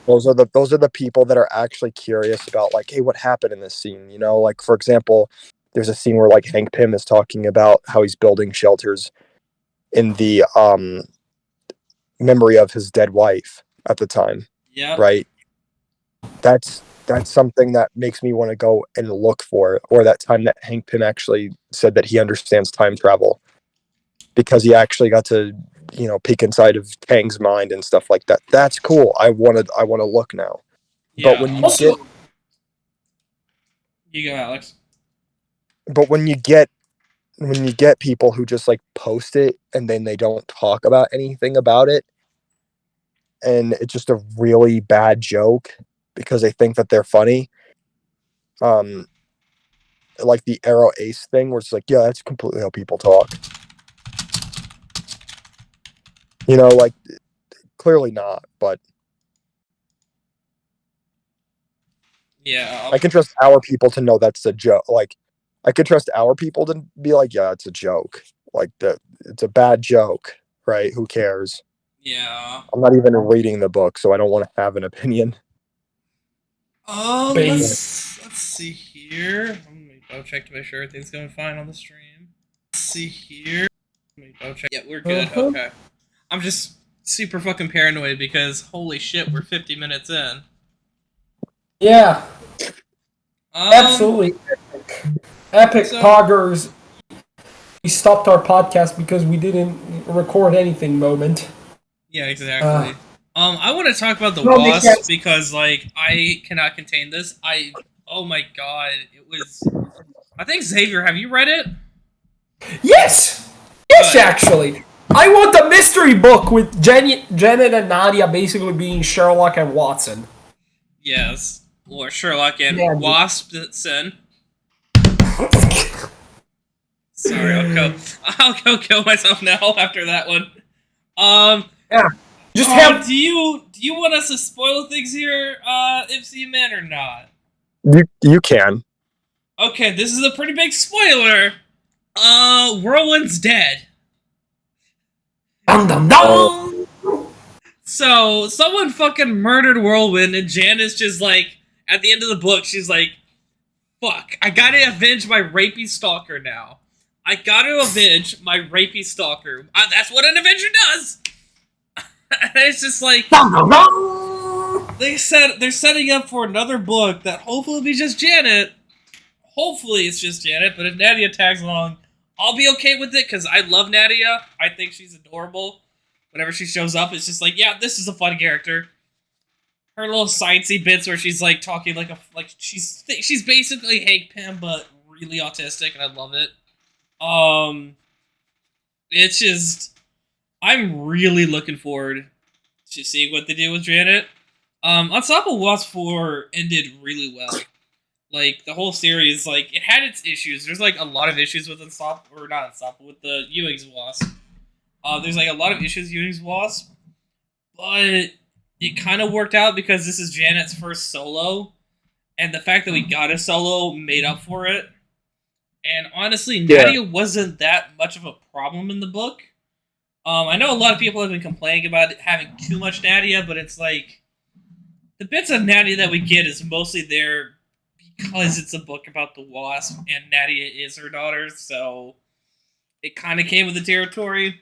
those are the people that are actually curious about, like, hey, what happened in this scene? You know, like, for example, there's a scene where like Hank Pym is talking about how he's building shelters in the memory of his dead wife at the time. Yeah. Right. That's something that makes me want to go and look for it. Or that time that Hank Pym actually said that he understands time travel because he actually got to, you know, peek inside of Kang's mind and stuff like that. That's cool. I want to look now. Yeah. But when you go, Alex. But when you get people who just like post it and then they don't talk about anything about it, and it's just a really bad joke because they think that they're funny. Like the Arrow Ace thing where it's like, yeah, that's completely how people talk. You know, like, clearly not, but yeah, I can trust our people to know that's a joke. Like, I could trust our people to be like, yeah, it's a joke. Like, it's a bad joke, right? Who cares? Yeah. I'm not even reading the book, so I don't want to have an opinion. Oh, let's see here. Let me go check to make sure everything's going fine on the stream. Let's see here. Let me go check. Yeah, we're good. Okay. I'm just super fucking paranoid because holy shit, we're 50 minutes in. Yeah, absolutely epic so- poggers. We stopped our podcast because we didn't record anything moment. Yeah, exactly. I want to talk about the No, Wasp because- because, like, I cannot contain this. Oh my god, it was. I think Xavier, have you read it? Yes! Yes, Good. actually. I want the mystery book with Janet and Nadia basically being Sherlock and Watson. Yes, or Sherlock and Yeah, Waspson. Sorry, I'll go kill myself now after that one. Yeah. Just have. Do you want us to spoil things here, MCU-Man, or not? You can. Okay, this is a pretty big spoiler. Whirlwind's dead. Dum dum dum! So, someone fucking murdered Whirlwind, and Janice just, like, at the end of the book, she's like, fuck, I gotta avenge my rapey stalker now. I gotta avenge my rapey stalker. That's what an Avenger does! And it's just like, Dum dum dum! they're setting up for another book that hopefully will be just Janet. Hopefully it's just Janet, but if Nadia tags along, I'll be okay with it, because I love Nadia. I think she's adorable. Whenever she shows up, it's just like, yeah, this is a fun character. Her little sciencey bits where she's like talking like she's basically Hank Pym, but really autistic, and I love it. It's just, I'm really looking forward to seeing what they do with Janet. Ensemble Wasp 4 ended really well. Like, the whole series, like, it had its issues. There's, like, a lot of issues with with the Ewing's Wasp. There's, like, a lot of issues with Ewing's Wasp. But it kind of worked out because this is Janet's first solo. And the fact that we got a solo made up for it. And honestly, Nadia wasn't that much of a problem in the book. I know a lot of people have been complaining about having too much Nadia, but it's like, the bits of Nadia that we get is mostly there because it's a book about the Wasp, and Nadia is her daughter, so it kind of came with the territory.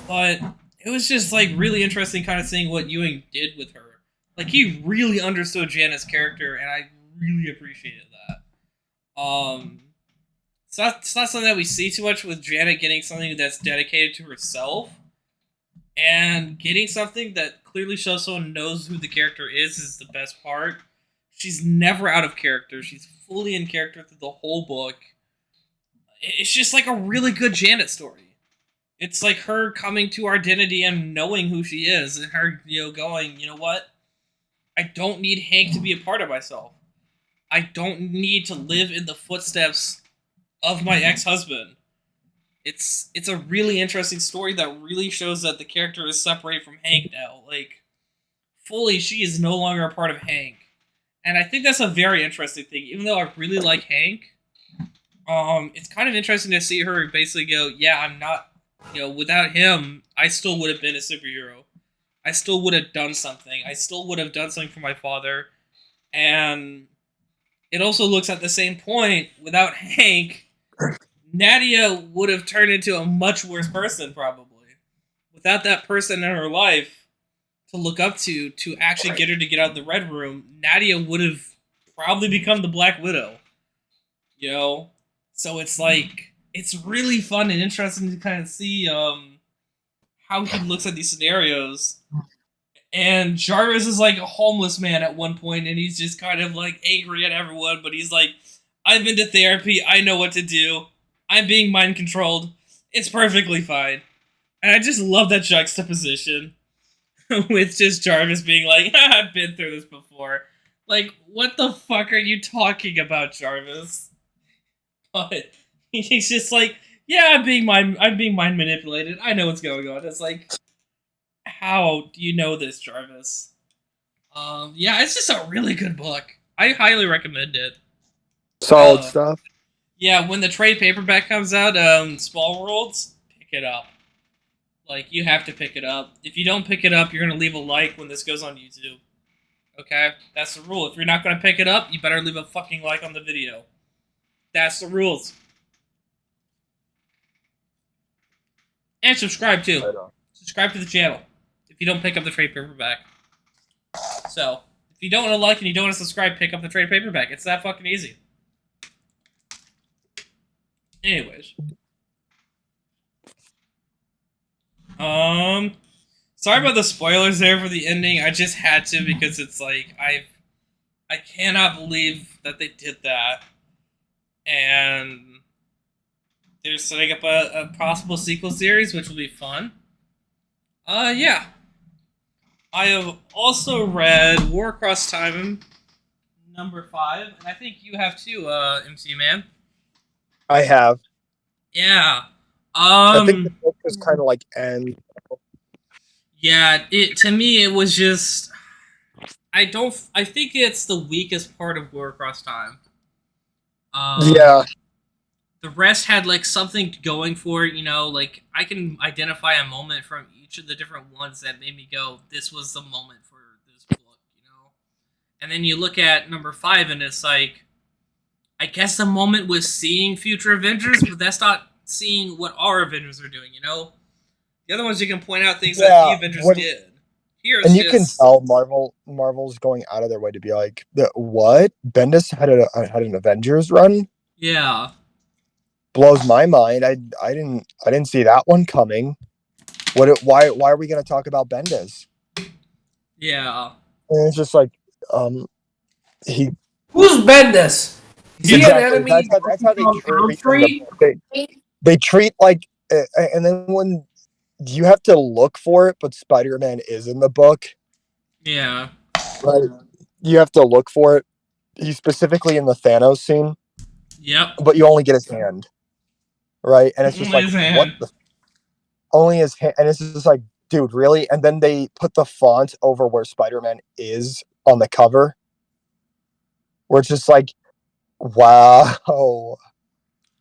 But it was just, like, really interesting kind of seeing what Ewing did with her. Like, he really understood Janet's character, and I really appreciated that. It's not something that we see too much with Janet getting something that's dedicated to herself, and getting something that clearly shows someone knows who the character is the best part. She's never out of character. She's fully in character through the whole book. It's just like a really good Janet story. It's like her coming to her identity and knowing who she is, and her, going, you know what? I don't need Hank to be a part of myself. I don't need to live in the footsteps of my ex-husband. It's a really interesting story that really shows that the character is separated from Hank now. Like, fully, she is no longer a part of Hank. And I think that's a very interesting thing. Even though I really like Hank, it's kind of interesting to see her basically go, yeah, I'm not, without him, I still would have been a superhero. I still would have done something. I still would have done something for my father. And it also looks at the same point, without Hank, Nadia would have turned into a much worse person, probably. Without that person in her life to look up to actually get her to get out of the Red Room, Nadia would have probably become the Black Widow. So it's like, it's really fun and interesting to kind of see how he looks at these scenarios. And Jarvis is like a homeless man at one point, and he's just kind of like angry at everyone, but he's like, I've been to therapy, I know what to do, I'm being mind controlled, it's perfectly fine. And I just love that juxtaposition with just Jarvis being like, I've been through this before. Like, what the fuck are you talking about, Jarvis? But he's just like, yeah, I'm being mind manipulated, I know what's going on. It's like, how do you know this, Jarvis? Yeah, it's just a really good book. I highly recommend it. Solid stuff. Yeah, when the trade paperback comes out, Small Worlds, pick it up. Like, you have to pick it up. If you don't pick it up, you're gonna leave a like when this goes on YouTube. Okay? That's the rule. If you're not gonna pick it up, you better leave a fucking like on the video. That's the rules. And subscribe too. Right on. subscribe to the channel if you don't pick up the trade paperback. So, if you don't want to like and you don't want to subscribe, pick up the trade paperback. It's that fucking easy. Anyways. Sorry about the spoilers there for the ending. I just had to because it's like I cannot believe that they did that. And they're setting up a possible sequel series, which will be fun. Yeah. I have also read War Across Time #5, and I think you have too, MCU-Man. I have. Yeah. I think the book was kind of like end. Yeah, to me it was just I think it's the weakest part of War Across Time. Yeah. The rest had like something going for it, you know, like I can identify a moment from each of the different ones that made me go, this was the moment for this book, you know. And then you look at #5 and it's like, I guess the moment was seeing future Avengers, but that's not seeing what our Avengers are doing, you know? The other ones you can point out things that the Avengers did. Here it's and you can tell Marvel's going out of their way to be like, what? Bendis had an Avengers run? Yeah. Blows my mind. I didn't see that one coming. Why are we gonna talk about Bendis? Yeah. And it's just like, Who's Bendis? Is he an enemy? That's how they treat they treat like, and then when you have to look for it, but Spider-Man is in the book. Yeah. Right. You have to look for it. He's specifically in the Thanos scene. Yep. But you only get his hand. Right? And it's just only like, his hand. what the? Only his hand. And it's just like, dude, really? And then they put the font over where Spider-Man is on the cover. Where it's just like, wow.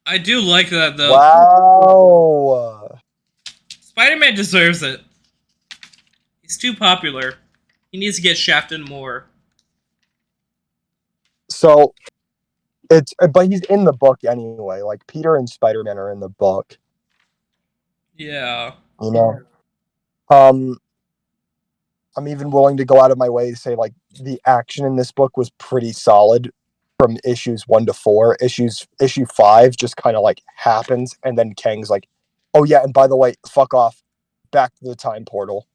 I do like that, though. Wow. Spider-Man deserves it. He's too popular. He needs to get shafted more. So, but he's in the book anyway. Like, Peter and Spider-Man are in the book. Yeah. You know? I'm even willing to go out of my way to say, like, the action in this book was pretty solid from issues 1 to 4. Issue 5 just kind of, like, happens, and then Kang's like, oh, yeah, and by the way, fuck off. Back to the time portal.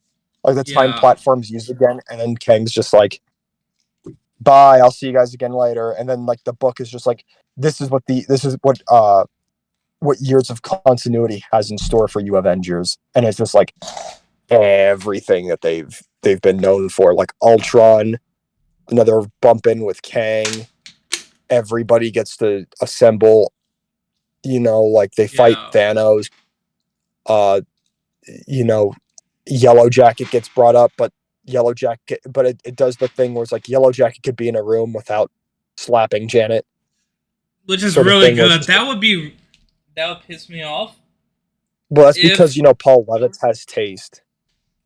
Like, the time platform's used again, and then Kang's just like, bye, I'll see you guys again later. And then, like, the book is just like, this is what years of continuity has in store for you Avengers. And it's just like everything that they've been known for, like Ultron, another bump in with Kang, everybody gets to assemble, you know, like they fight Thanos, you know, Yellow Jacket gets brought up, but it does the thing where it's like Yellow Jacket could be in a room without slapping Janet, which is really good. That would piss me off. Well, that's because, you know, Paul Levitz has taste.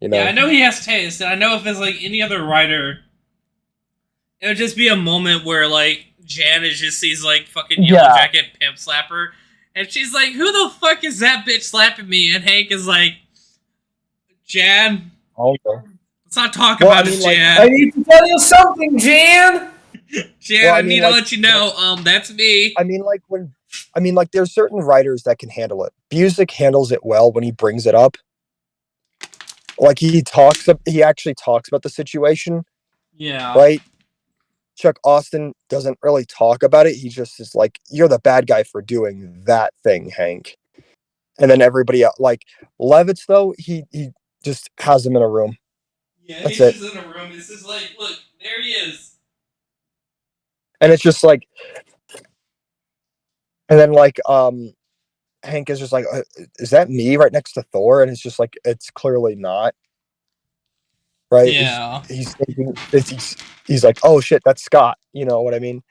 You know? Yeah, I know he has taste, and I know if it's like any other writer, it would just be a moment where like Janet just sees like fucking Yellow Jacket pimp slapper, and she's like, "Who the fuck is that bitch slapping me?" And Hank is like, "Jan, let's not talk about it, Jan. I need to tell you something, Jan. Jan, I need to let you know, that's me." I mean, like there's certain writers that can handle it. Busiek handles it well when he brings it up. Like he actually talks about the situation. Yeah. Right? Chuck Austin doesn't really talk about it. He just is like, you're the bad guy for doing that thing, Hank. And then everybody else, like Levitz, though, he just has him in a room. Yeah, he's just in a room. It's just like, look, there he is. And it's just like, and then like, Hank is just like, is that me right next to Thor? And it's just like, it's clearly not. Right? Yeah. He's thinking, he's like, oh shit, that's Scott. You know what I mean?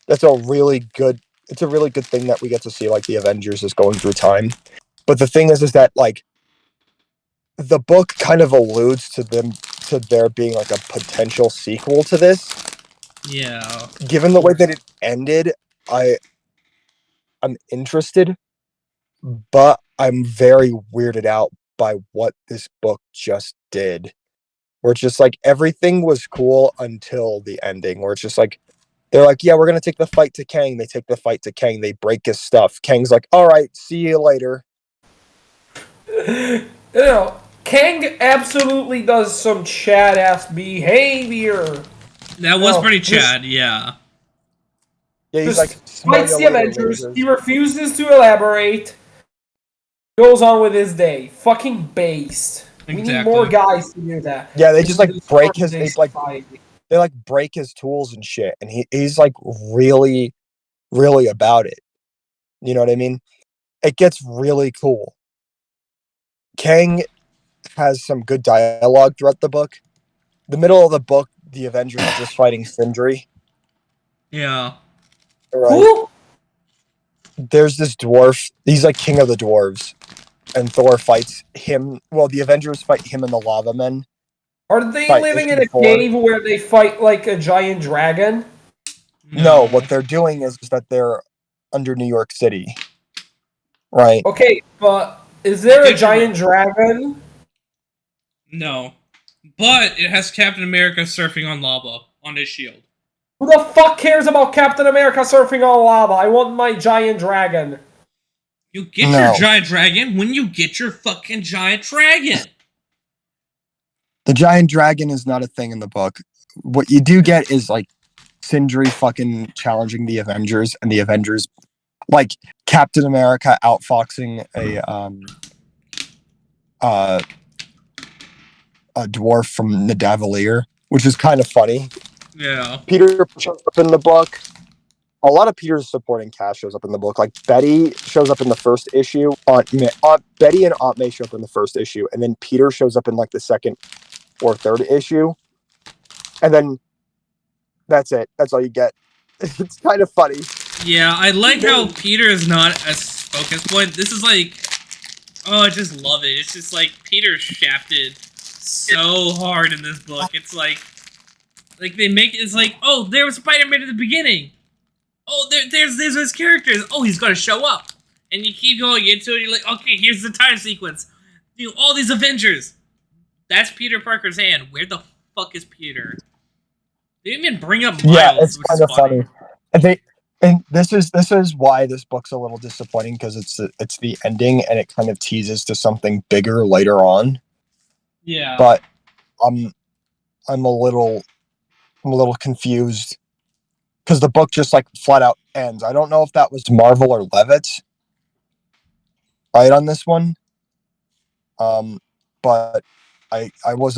It's a really good thing that we get to see, like, the Avengers is going through time. But the thing is that, like, the book kind of alludes to there being like a potential sequel to this. Yeah. Given the way that it ended, I'm interested, but I'm very weirded out by what this book just did. Where it's just like everything was cool until the ending, where it's just like they're like, yeah, we're gonna take the fight to Kang. They take the fight to Kang. They break his stuff. Kang's like, all right, see you later. Kang absolutely does some Chad ass behavior. That was pretty Chad, yeah. Yeah, he's Just like, smell fights you the later, Avengers. losers. He refuses to elaborate. Goes on with his day. Fucking based. We need Exactly. more guys to do that. Yeah, they just like This is break his organized they like break his tools and shit, and he's like really, really about it. You know what I mean? It gets really cool. Kang has some good dialogue throughout the book. The middle of the book, the Avengers are just fighting Sindri. Yeah. Right? Who? There's this dwarf. He's like king of the dwarves, and Thor fights him. Well, the Avengers fight him and the Lava Men. Are they Fight living in issue a 4. cave where they fight like a giant dragon? No, what they're doing is that they're under New York City. Right. Okay, but is there a giant dragon? No. But it has Captain America surfing on lava on his shield. Who the fuck cares about Captain America surfing on lava? I want my giant dragon. You get your giant dragon when you get your fucking giant dragon. The giant dragon is not a thing in the book. What you do get is like Sindri fucking challenging the Avengers, and the Avengers, like Captain America outfoxing a dwarf from Nidavellir, which is kind of funny. Yeah. Peter shows up in the book. A lot of Peter's supporting cast shows up in the book. Like Betty shows up in the first issue. Betty and Aunt May show up in the first issue, and then Peter shows up in like the second or third issue, and then that's it. That's all you get. It's kind of funny. Yeah, I like how Peter is not a focus point. This is like, oh, I just love it. It's just like Peter's shafted so hard in this book. It's like they make it. It's like, oh, there was Spider-Man at the beginning. Oh, there's his characters. Oh, he's gonna show up, and you keep going into it. You're like, okay, here's the time sequence. You know, all these Avengers. That's Peter Parker's hand. Where the fuck is Peter? They didn't even bring up Miles. Yeah, it's kind of funny. And this is why this book's a little disappointing, because it's the ending, and it kind of teases to something bigger later on. Yeah. But I'm a little confused, because the book just like flat out ends. I don't know if that was Marvel or Levitt right on this one. But I was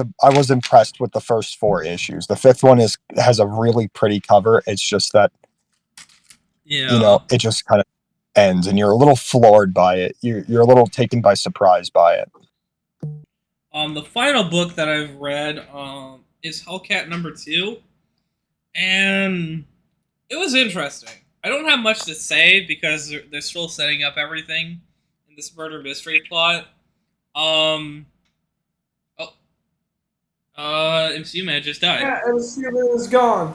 impressed with the first 4 issues. The 5th one has a really pretty cover. It's just that, yeah, you know, it just kind of ends, and you're a little floored by it. You're a little taken by surprise by it. The final book that I've read is Hellcat #2, and it was interesting. I don't have much to say because they're still setting up everything in this murder mystery plot. MCU-Man just died. Yeah, MCU-Man is gone.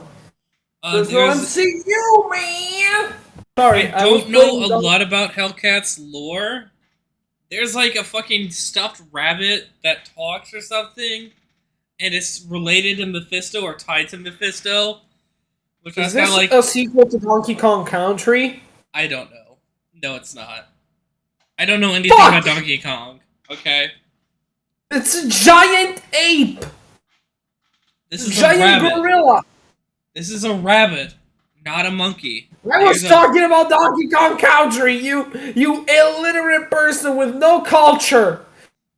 There's no there's- MCU-Man! Sorry, I don't know a lot about Hellcat's lore. There's like a fucking stuffed rabbit that talks or something, and it's related to Mephisto or tied to Mephisto. Which Is I this was like, a sequel to Donkey Kong Country? I don't know. No, it's not. I don't know anything about Donkey Kong. Okay, It's a giant ape! this is a Giant rabbit. gorilla! This is a rabbit, not a monkey. I was talking about Donkey Kong Country, you illiterate person with no culture!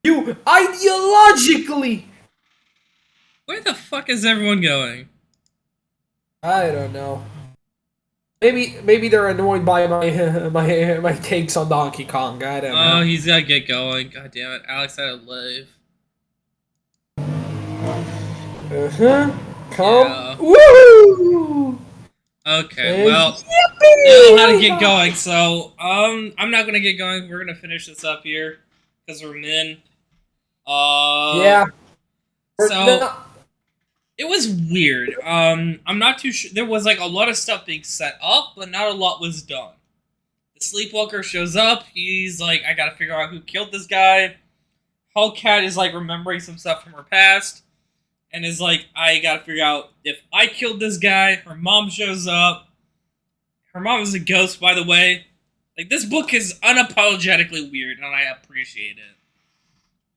You ideologically! Where the fuck is everyone going? I don't know. Maybe they're annoyed by my takes on Donkey Kong. I don't know. Oh, he's gotta get going. God damn it, Alex had to leave. Come. Yeah. Woo! Okay, And well, yippee! know how to get going. So, I'm not gonna get going. We're gonna finish this up here because we're men. Yeah. So it was weird. I'm not too sure. There was like a lot of stuff being set up, but not a lot was done. The Sleepwalker shows up. He's like, I gotta figure out who killed this guy. Hellcat is like remembering some stuff from her past, and is like, I gotta figure out if I killed this guy. Her mom shows up. Her mom is a ghost, by the way. Like, this book is unapologetically weird, and I appreciate it.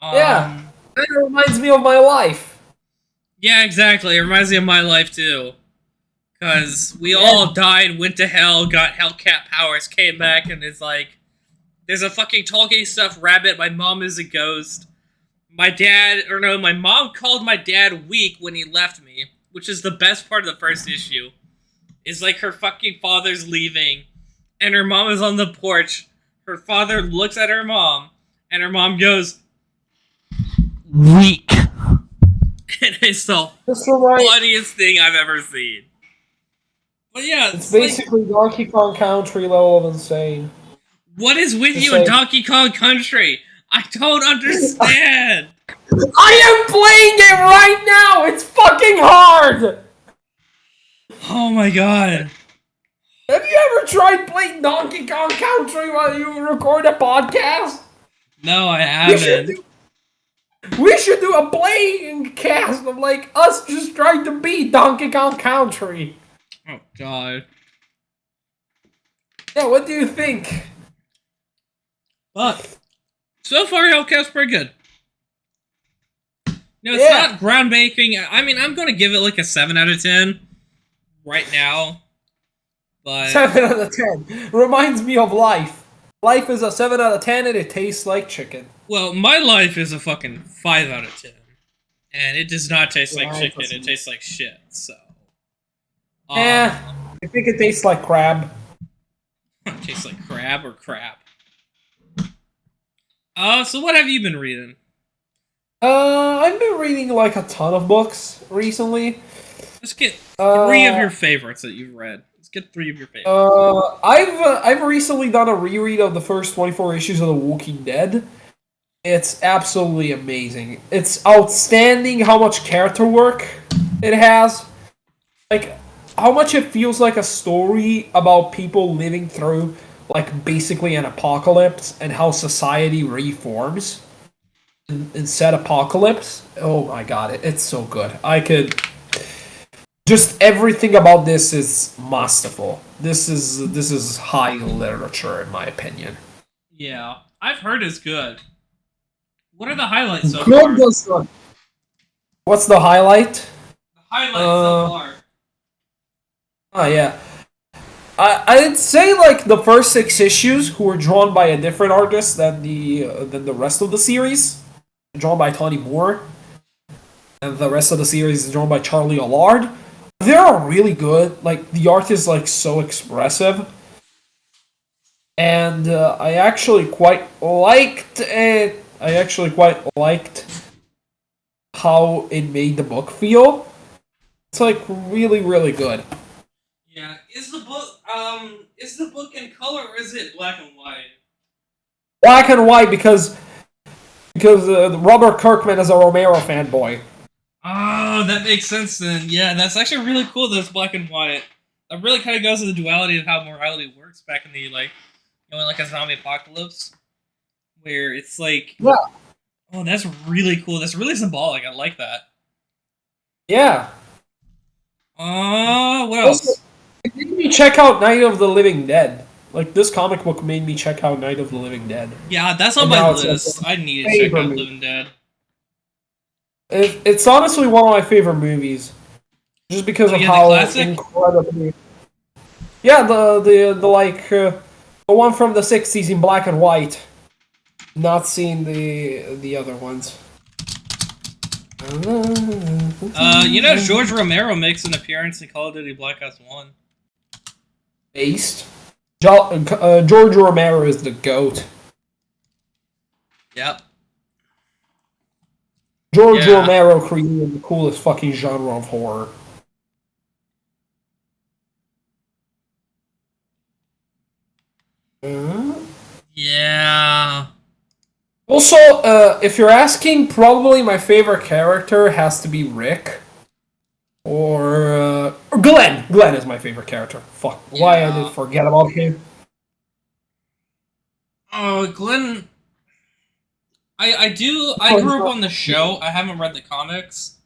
Yeah, that reminds me of my life. Yeah, exactly. It reminds me of my life, too. Because we all died, went to hell, got Hellcat powers, came back, and it's like, there's a fucking talking stuffed rabbit, my mom is a ghost. My mom called my dad weak when he left me, which is the best part of the first issue. Is like her fucking father's leaving, and her mom is on the porch. Her father looks at her mom, and her mom goes, weak. And it's the funniest thing I've ever seen. But yeah, it's basically like, Donkey Kong Country level of insane. What is with you in Donkey Kong Country? I don't understand. I am playing it right now. It's fucking hard. Oh my god. Have you ever tried playing Donkey Kong Country while you record a podcast? No, I haven't. We should do a playing cast of like us just trying to beat Donkey Kong Country. Oh god. Yeah, what do you think? But so far, Hellcat's pretty good. No, it's not groundbreaking. I mean, I'm gonna give it like a 7 out of 10 right now. But 7 out of 10 reminds me of life. Life is a 7 out of 10, and it tastes like chicken. Well, my life is a fucking 5 out of 10, and it does not taste like chicken. It tastes like shit. So, I think it tastes like crab. It tastes like crab or crap. So what have you been reading? I've been reading like a ton of books recently. Let's get 3 of your favorites that you've read. Let's get 3 of your favorites. I've recently done a reread of the first 24 issues of The Walking Dead. It's absolutely amazing. It's outstanding how much character work it has. Like, how much it feels like a story about people living through, like, basically an apocalypse and how society reforms in said apocalypse. Oh my god, it's so good. Just everything about this is masterful. This is high literature in my opinion. Yeah, I've heard it's good. What are the highlights so far? What's the highlight? The highlights so far. Oh yeah. I'd say like the first 6 issues, who were drawn by a different artist than the rest of the series, drawn by Tony Moore, and the rest of the series is drawn by Charlie Allard. They're really good. Like, the art is like so expressive, and I actually quite liked it. I actually quite liked how it made the book feel. It's like really, really good. Yeah, is the book in color or is it black and white? Black and white because Robert Kirkman is a Romero fanboy. Oh, that makes sense then. Yeah, that's actually really cool that it's black and white. That really kind of goes to the duality of how morality works back in the, like, you know, like a zombie apocalypse. Where it's like... Yeah. Oh, that's really cool. That's really symbolic. I like that. Yeah. What else? Also, it made me check out Night of the Living Dead. Like, this comic book made me check out Night of the Living Dead. Yeah, that's on my list. I need to check out Living Dead. It's honestly one of my favorite movies, just because of how incredibly. Yeah, the one from the '60s in black and white. Not seen the other ones. You know, George Romero makes an appearance in Call of Duty Black Ops 1. Based. George Romero is the GOAT. Yep. George Romero created the coolest fucking genre of horror. Yeah. Also, if you're asking, probably my favorite character has to be Rick. Or Glenn. Glenn is my favorite character. Fuck. Yeah. Why I did forget about him. Oh, Glenn... I grew up on the show. I haven't read the comics.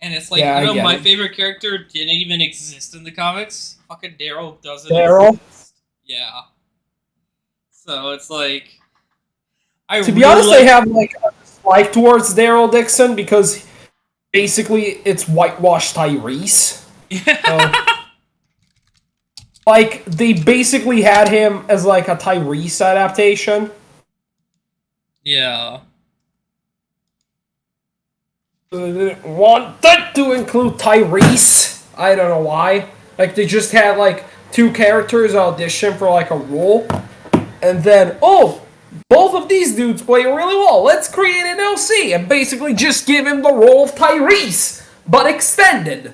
And it's like, Yeah, I get my it. favorite character didn't even exist in the comics. Fucking Daryl doesn't Daryl? exist. Yeah. So it's like... To be honest, I have like a dislike towards Daryl Dixon because basically it's whitewashed Tyrese. Like, they basically had him as like a Tyrese adaptation. Yeah. They didn't want that to include Tyrese. I don't know why. Like, they just had like 2 characters audition for like a role. And then, oh, both of these dudes play really well. Let's create an OC and basically just give him the role of Tyrese, but extended.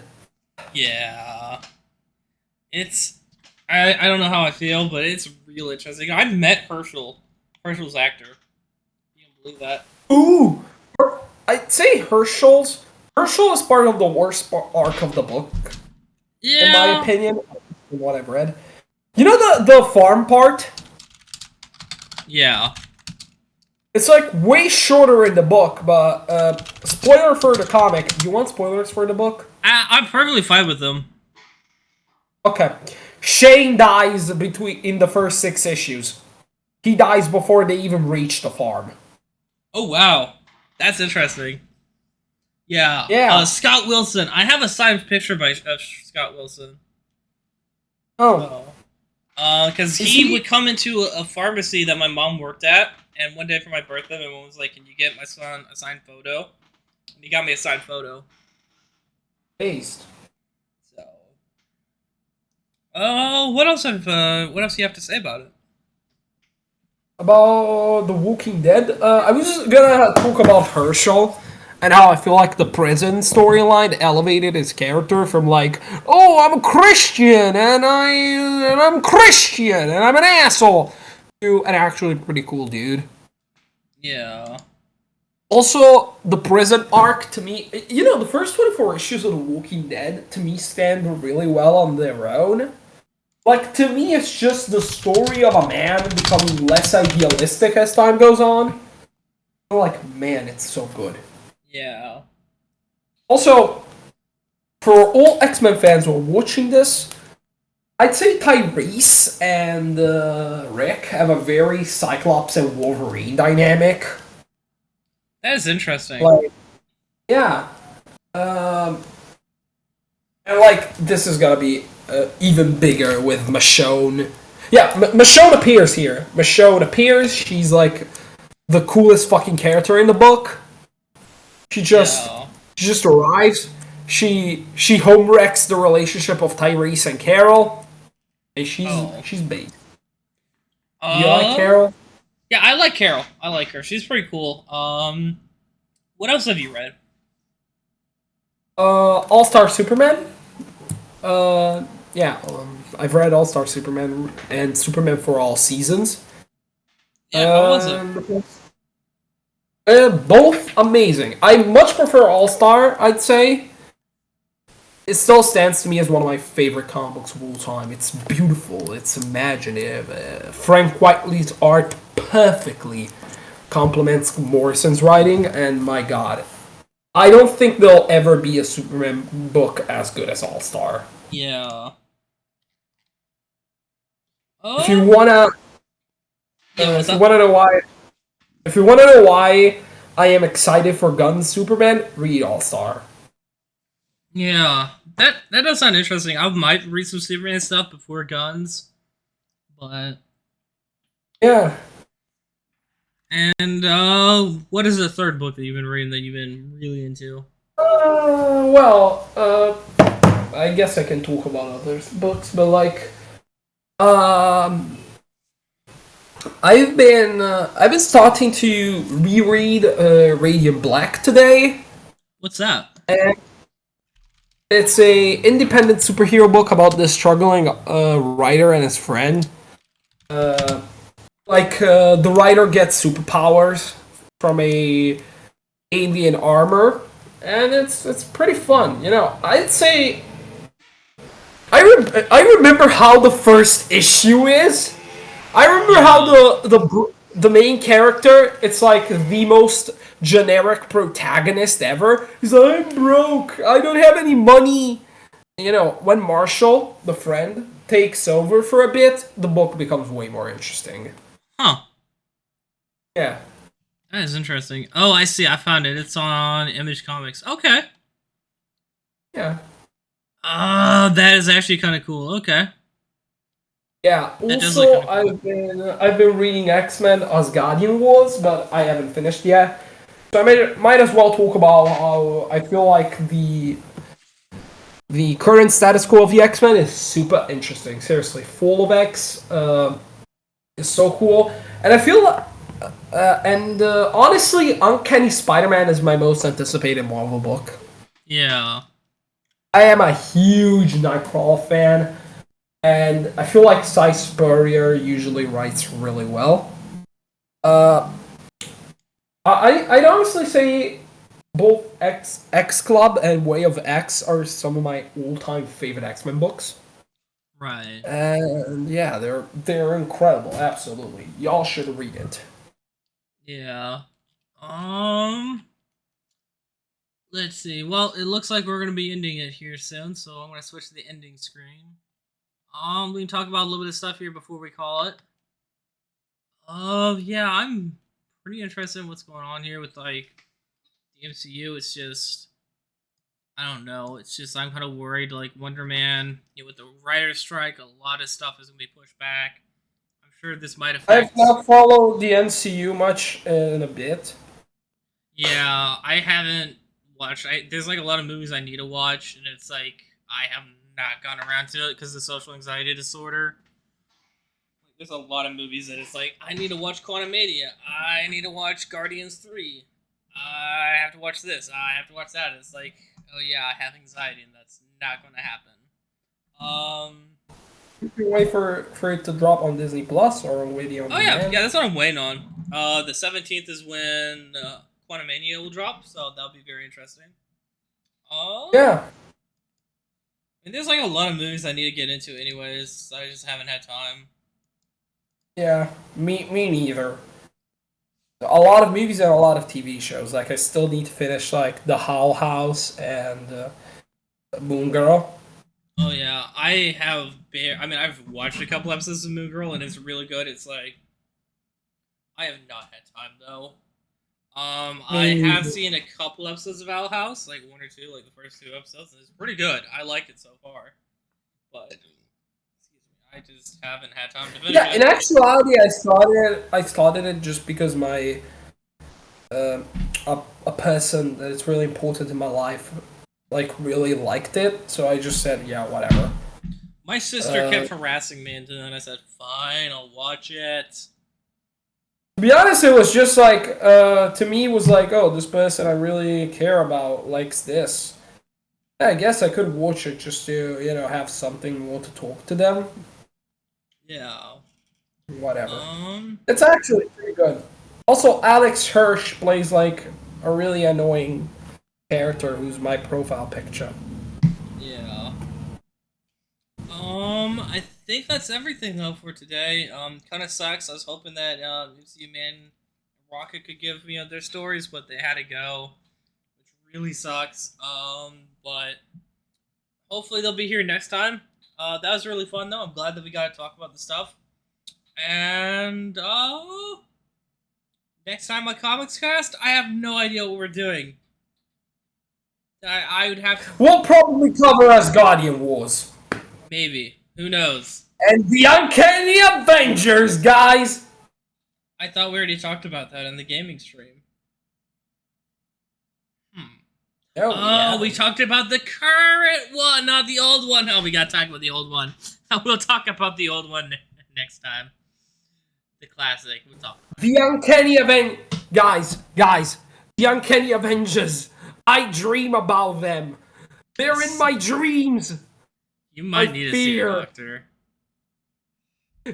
Yeah. It's... I don't know how I feel, but it's real interesting. I met Herschel. Herschel's actor. You can believe that. Ooh! I'd say Herschel is part of the worst arc of the book, Yeah. in my opinion, from what I've read. You know the farm part? Yeah. It's like way shorter in the book, but spoiler for the comic. Do you want spoilers for the book? I'm perfectly fine with them. Okay. Shane dies in the first 6 issues. He dies before they even reach the farm. Oh, wow. That's interesting. Yeah. Yeah. Scott Wilson. I have a signed picture of Scott Wilson. Oh. Because he would come into a pharmacy that my mom worked at, and one day for my birthday, my mom was like, "Can you get my son a signed photo?" And he got me a signed photo. Based. So. Oh, what else do you have to say about it? About The Walking Dead, I was just gonna talk about Herschel and how I feel like the prison storyline elevated his character from like, oh, I'm a Christian and I'm Christian and I'm an asshole, to an actually pretty cool dude. Yeah. Also, the prison arc to me, you know, the first 24 issues of The Walking Dead to me stand really well on their own. Like, to me, it's just the story of a man becoming less idealistic as time goes on. I'm like, man, it's so good. Yeah. Also, for all X-Men fans who are watching this, I'd say Tyrese and Rick have a very Cyclops and Wolverine dynamic. That is interesting. Like, yeah. And, like, this is gonna be even bigger with Michonne. Yeah, Michonne appears here. Michonne appears. She's, like, the coolest fucking character in the book. She just arrives. She home wrecks the relationship of Tyrese and Carol. And she's big. Do you like Carol? Yeah, I like Carol. I like her. She's pretty cool. What else have you read? All-Star Superman. Yeah, I've read All-Star Superman and Superman for All Seasons. Yeah, how was it? Both amazing. I much prefer All-Star, I'd say. It still stands to me as one of my favorite comic books of all time. It's beautiful, it's imaginative. Frank Whiteley's art perfectly complements Morrison's writing, and my god. I don't think there'll ever be a Superman book as good as All-Star. Yeah. If you wanna, Yeah, if you wanna know why I am excited for Gunn's Superman, read All-Star. Yeah, that does sound interesting. I might read some Superman stuff before Guns, but Yeah. and what is the third book that you've been reading that you've been really into? I guess I can talk about other books, but like, I've been starting to reread Radiant Black today. What's that? And it's a independent superhero book about this struggling writer and his friend. The writer gets superpowers from a alien armor, and it's pretty fun. You know, I'd say I remember how the first issue is. I remember how the main character, it's like the most generic protagonist ever. He's like, I'm broke. I don't have any money. You know, when Marshall, the friend, takes over for a bit, the book becomes way more interesting. Huh. Yeah. That is interesting. Oh, I see. I found it. It's on Image Comics. Okay. Yeah. That is actually kind of cool. Okay. Yeah. That does Also, look kinda I've been reading X-Men Asgardian Wars, but I haven't finished yet. So I might as well talk about how I feel like the current status quo of the X-Men is super interesting. Seriously, Fall of X is so cool, and I feel honestly, Uncanny Spider-Man is my most anticipated Marvel book. Yeah. I am a huge Nightcrawler fan, and I feel like Cy Spurrier usually writes really well. I'd honestly say both X Club and Way of X are some of my all-time favorite X-Men books. Right. And yeah, they're incredible. Absolutely, y'all should read it. Yeah. Let's see. Well, it looks like we're gonna be ending it here soon, so I'm gonna switch to the ending screen. We can talk about a little bit of stuff here before we call it. Yeah, I'm pretty interested in what's going on here with like the MCU. It's just, I don't know. It's just I'm kind of worried. Like Wonder Man, with the writer's strike, a lot of stuff is gonna be pushed back. I'm sure this might affect. I've not followed the MCU much in a bit. Yeah, I haven't watched. There's like a lot of movies I need to watch, and it's like I have not gone around to it because of social anxiety disorder. There's a lot of movies that it's like I need to watch Quantumania. I need to watch Guardians 3. I have to watch this. I have to watch that. It's like, oh yeah, I have anxiety, and that's not going to happen. You can wait for it to drop on Disney Plus or waiting on. Oh yeah, that's what I'm waiting on. The 17th is when Quantumania will drop, so that'll be very interesting. Yeah. And there's like a lot of movies I need to get into, anyways. I just haven't had time. Yeah, me neither. A lot of movies and a lot of TV shows. Like I still need to finish like The Howl House and Moon Girl. Oh yeah, I have. I've watched a couple episodes of Moon Girl, and it's really good. It's like I have not had time though. I have seen a couple episodes of Owl House, like one or two, like the first two episodes, and it's pretty good. I like it so far, but I just haven't had time to finish it. In actuality, I started it just because my a person that is really important in my life like really liked it, so I just said yeah, whatever. My sister kept harassing me, and then I said fine, I'll watch it. To be honest, it was just like to me it was like, oh, this person I really care about likes this. Yeah, I guess I could watch it just to have something more to talk to them. Yeah. Whatever. It's actually pretty good. Also, Alex Hirsch plays like a really annoying character who's my profile picture. Yeah. I think that's everything though for today. Kind of sucks. I was hoping that MCU-Man and Rocket could give their stories, but they had to go, which really sucks. But hopefully they'll be here next time. That was really fun though. I'm glad that we got to talk about the stuff. And next time on Comics Cast, I have no idea what we're doing. I would have to... We'll probably cover Asgardian Wars. Maybe. Who knows? And the Uncanny Avengers, guys! I thought we already talked about that in the gaming stream. We talked about the current one, not the old one. Oh, we gotta talk about the old one. We'll talk about the old one next time. The classic. We'll talk. The Uncanny Guys. The Uncanny Avengers. I dream about them. They're in my dreams. You might need to see a doctor.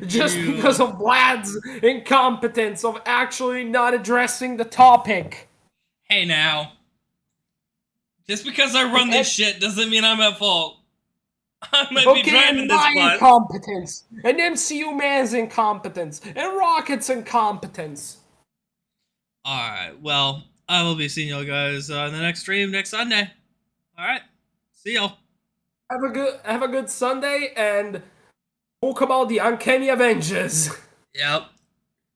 Just because of Vlad's incompetence of actually not addressing the topic. Hey now. Just because I run this shit doesn't mean I'm at fault. I might be driving and this my bus. incompetence, and MCU-Man's incompetence, and Rocket's incompetence. Alright, well, I will be seeing y'all guys in the next stream next Sunday. Alright, see y'all. Have a good Sunday, and talk about the Uncanny Avengers. Yep,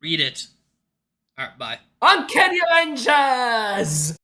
read it. Alright, bye. Uncanny Avengers!